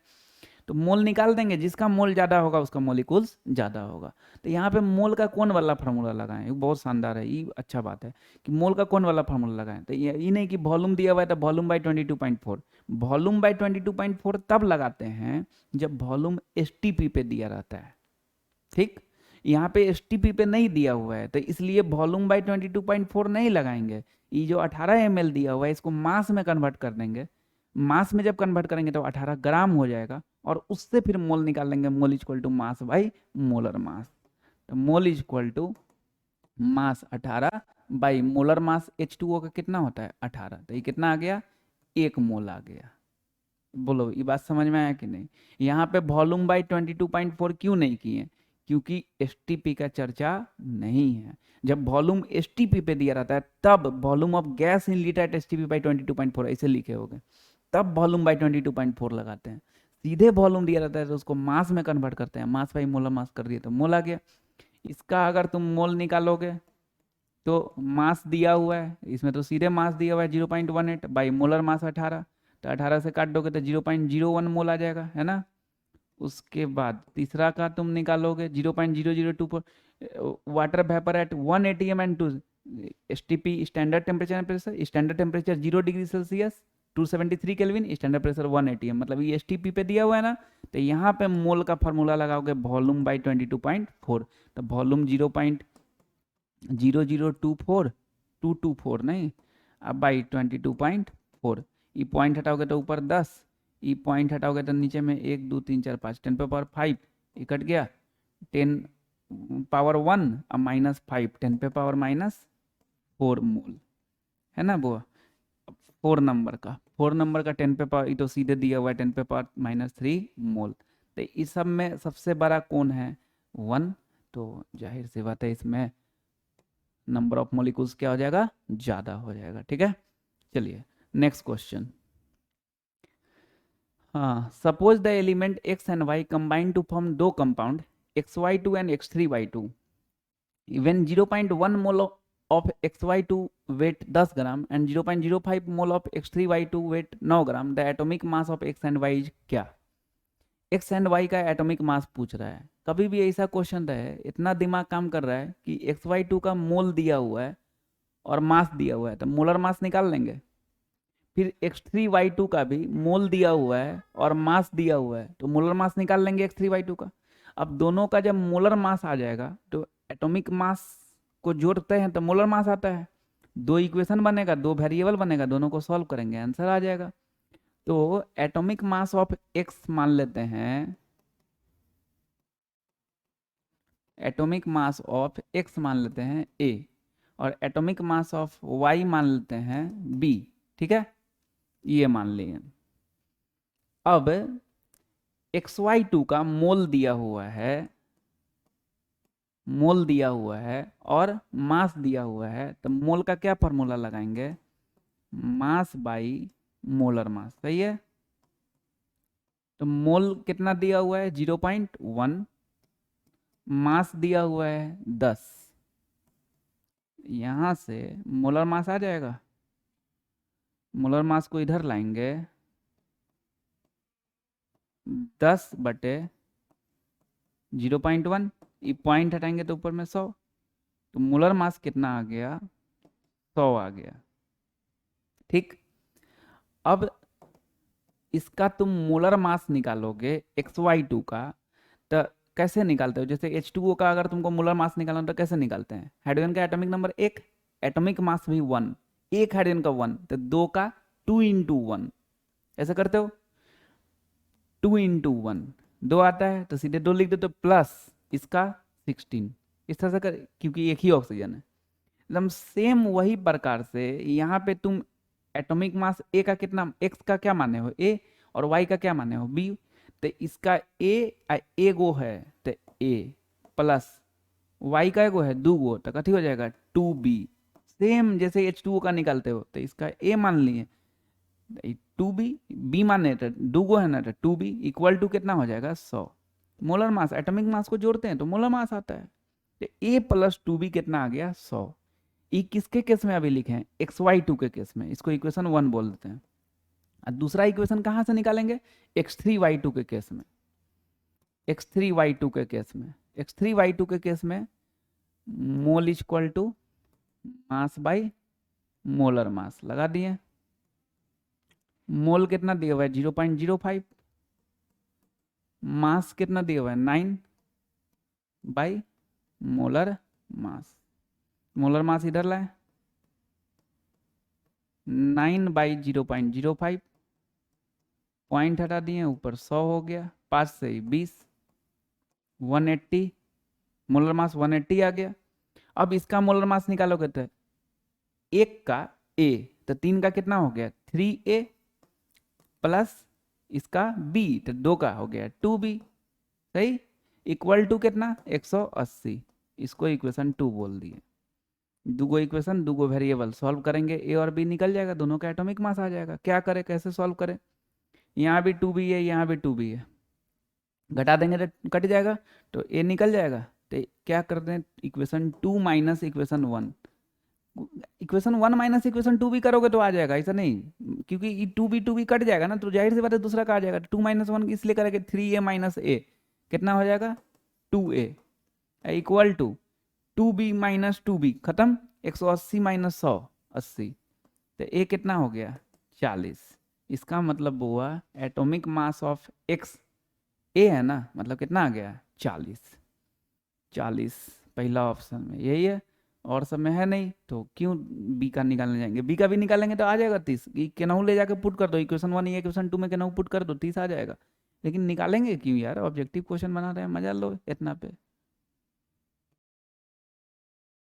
A: तो मोल निकाल देंगे, जिसका मोल ज़्यादा होगा उसका मोलिकुल्स ज़्यादा होगा। तो यहाँ पे मोल का कौन वाला फार्मूला लगाएं, ये बहुत शानदार है, ये अच्छा बात है कि मोल का कौन वाला फार्मूला लगाएं। तो ये नहीं कि वॉल्यूम दिया हुआ है तो वॉल्यूम बाई 22.4, वॉल्यूम बाई 22.4 तब लगाते हैं जब वॉल्यूम STP पे दिया रहता है, ठीक। यहाँ पे STP पे नहीं दिया हुआ है, तो इसलिए वॉल्यूम बाई 22.4 नहीं लगाएंगे। ये जो 18 ml दिया हुआ है इसको मास में कन्वर्ट कर देंगे, मास में जब कन्वर्ट करेंगे तो 18 ग्राम हो जाएगा, और उससे फिर मोल निकाल लेंगे, mole equal to mass by molar mass. तो mole equal to mass 18 by molar mass H2O का कितना होता है 18, तो ये कितना आ गया 1 मोल आ गया। बोलो ये बात समझ में आया कि नहीं। यहाँ पे वॉल्यूम बाई 22.4 क्यों नहीं किए, क्योंकि STP का चर्चा नहीं है। जब वॉल्यूम STP पे दिया रहता है तब volume of gas in litre at STP by 22.4 ऐसे लिखे होंगे, तब वॉल्यूम बाई 22.4 लगाते हैं। सीधे वॉल्यूम दिया रहता है तो उसको मास में कन्वर्ट करते हैं, मास बाई मोलर मास कर दिए तो मोल आ गया। इसका अगर तुम मोल निकालोगे तो मास दिया हुआ है, इसमें तो सीधे मास दिया हुआ है 0.18 बाई मोलर मास 18, तो 18 से काट दोगे तो 0.01 मोल आ जाएगा, है ना। उसके बाद तीसरा का तुम निकालोगे 0.0024 water vapour eight 1 atm and 2 STP standard temperature and pressure, standard temperature 0 degree Celsius 273 kelvin, standard pressure 1 atm, मतलब ये STP पे दिया हुआ है ना। तो यहाँ पे मोल का फार्मूला लगाओगे वॉल्यूम बाई 22.4, तो वॉल्यूम 0.0024224 नहीं, अब बाई 22.4, ये पॉइंट हटाओगे तो ऊपर 10, ये पॉइंट हटाओगे तो नीचे में 1 2 3 4 5 10 पे पावर 5, ये कट गया 10 पावर 1 अब -5 10 पे पावर -4 मोल, है ना वो 4 नंबर का 10 पे पावर, ये तो सीधे दिया हुआ है 10 पे पावर -3 मोल। तो इस सब में सबसे बड़ा कौन है 1, तो जाहिर सी बात है इसमें नंबर ऑफ मॉलिक्यूल्स क्या हो जाएगा ज़्यादा हो जाएगा, ठीक है। चलिए नेक्स्ट क्वेश्चन, हाँ suppose the element X and Y combine to form दो compound XY2 and X3Y2, when 0.1 mole of XY2 weight 10 gram and 0.05 mole of X3Y2 weight 9 gram, the atomic mass of X and Y is क्या। X and Y का atomic mass पूछ रहा है। कभी भी ऐसा question रहे, इतना दिमाग काम कर रहा है कि XY2 का मोल दिया हुआ है और मास दिया हुआ है, तो मोलर मास निकाल लेंगे, फिर X3Y2 का भी मोल दिया हुआ है और मास दिया हुआ है, तो मोलर मास निकाल लेंगे X3Y2 का। अब दोनों का जब मोलर मास आ जाएगा तो एटॉमिक मास को जोड़ते हैं तो मोलर मास आता है। दो इक्वेशन बनेगा, दो वेरिएबल बनेगा, दोनों को सॉल्व करेंगे, आंसर आ जाएगा। तो एटॉमिक मास ऑफ एक्स मान लेते हैं, एटॉमिक मास ऑफ एक्स मान लेते हैं ए, और एटॉमिक मास ऑफ वाई मान लेते हैं बी। ठीक है, ये मान लिए। अब XY2 का मोल दिया हुआ है, मोल दिया हुआ है और मास दिया हुआ है, तो मोल का क्या फॉर्मूला लगाएंगे, मास बाई मोलर मास। सही है, तो मोल कितना दिया हुआ है 0.1, मास दिया हुआ है 10, यहां से मोलर मास आ जाएगा। मोलर मास को इधर लाएंगे, 10/0.1, ये पॉइंट हटाएंगे तो ऊपर में 100, तो मोलर मास कितना आ गया, 100 आ गया। ठीक, अब इसका तुम मोलर मास निकालोगे XY2 का, तो कैसे निकालते हो, जैसे H2O का अगर तुमको मोलर मास निकालना तो कैसे निकालते हैं, हाइड्रोजन का एटॉमिक नंबर 1, एटॉमिक मास भी 1, एक हाइड्रोजन का 1, तो 2 का 2 × 1, ऐसा करते हो, 2 × 1 2 आता है, तो सीधे 2 लिख दो, तो प्लस इसका 16, इस तरह से कर, क्योंकि एक ही ऑक्सीजन है। एकदम सेम वही प्रकार से यहाँ पे तुम एटॉमिक मास ए का कितना, एक्स का क्या माने हो ए, और वाई का क्या माने हो बी, तो इसका ए गो है तो ए, प्लस वाई का एगो है 2 गो, तो कथी हो जाएगा 2b। सेम जैसे H2O का निकालते हो, तो इसका ए मान लिए 2b, बी माने तो 2 गो है ना, तो 2b इक्वल टू कितना हो जाएगा 100। मोलर मास, एटॉमिक मास को जोड़ते हैं तो मोलर मास आता है, तो a + 2b कितना आ गया 100। ये किसके केस में अभी लिखे हैं, XY2 के केस में, इसको इक्वेशन 1 बोल देते हैं। और दूसरा इक्वेशन कहाँ से निकालेंगे, X3Y2 के केस में, X3Y2 के केस में, X3Y2 के केस में mole equal to mass by molar mass लगा दिए। मोल कितना दिया हुआ है 0.05, मास कितना दिया हुआ है 9 by molar mass, molar mass इधर लाए 9/0.05, पॉइंट हटा दिए, ऊपर 100 हो गया, 5 से 20, 180, मोलर मास 180 आ गया। अब इसका मोलर मास निकालोगे तो एक का ए, तो 3 का कितना हो गया 3a, प्लस इसका b, तो 2 का हो गया 2b। सही, इक्वल टू कितना 180, इसको इक्वेशन 2 बोल दिए। दूगो इक्वेशन, दूगो वेरिएबल सॉल्व करेंगे, ए और बी निकल जाएगा, दोनों का एटॉमिक मास आ जाएगा। क्या करें, कैसे सॉल्व करें, यहाँ भी 2b है, यहाँ भी 2b है, घटा देंगे तो कट जाएगा, तो ए निकल जाएगा। तो क्या करते हैं, equation 2 minus equation 1, equation 1 minus equation 2 भी करोगे तो आ जाएगा, ऐसा नहीं, क्योंकि 2b कट जाएगा ना, तो जाहिर सी बात है दूसरा का आ जाएगा। 2 - 1 इसलिए करेंगे 3a - a, कितना हो जाएगा 2a, equal to 2b - 2b, खत्म, 180 - 100 80, तो ए कितना हो गया 40। इसका मतलब हुआ एटॉमिक मास ऑफ एक्स ए है ना, मतलब कितना आ गया 40। 40 पहला ऑप्शन में यही है, और सब में है नहीं, तो क्यों बी का निकालने जाएंगे, बी का भी निकालेंगे तो आ जाएगा 30, केनाहू ले जाके पुट कर दो, इक्वेशन 1 या इक्वेशन 2 में केनाहू पुट कर दो 30 आ जाएगा। लेकिन निकालेंगे क्यों यार, ऑब्जेक्टिव क्वेश्चन बना रहे हैं, मजा लो इतना पे।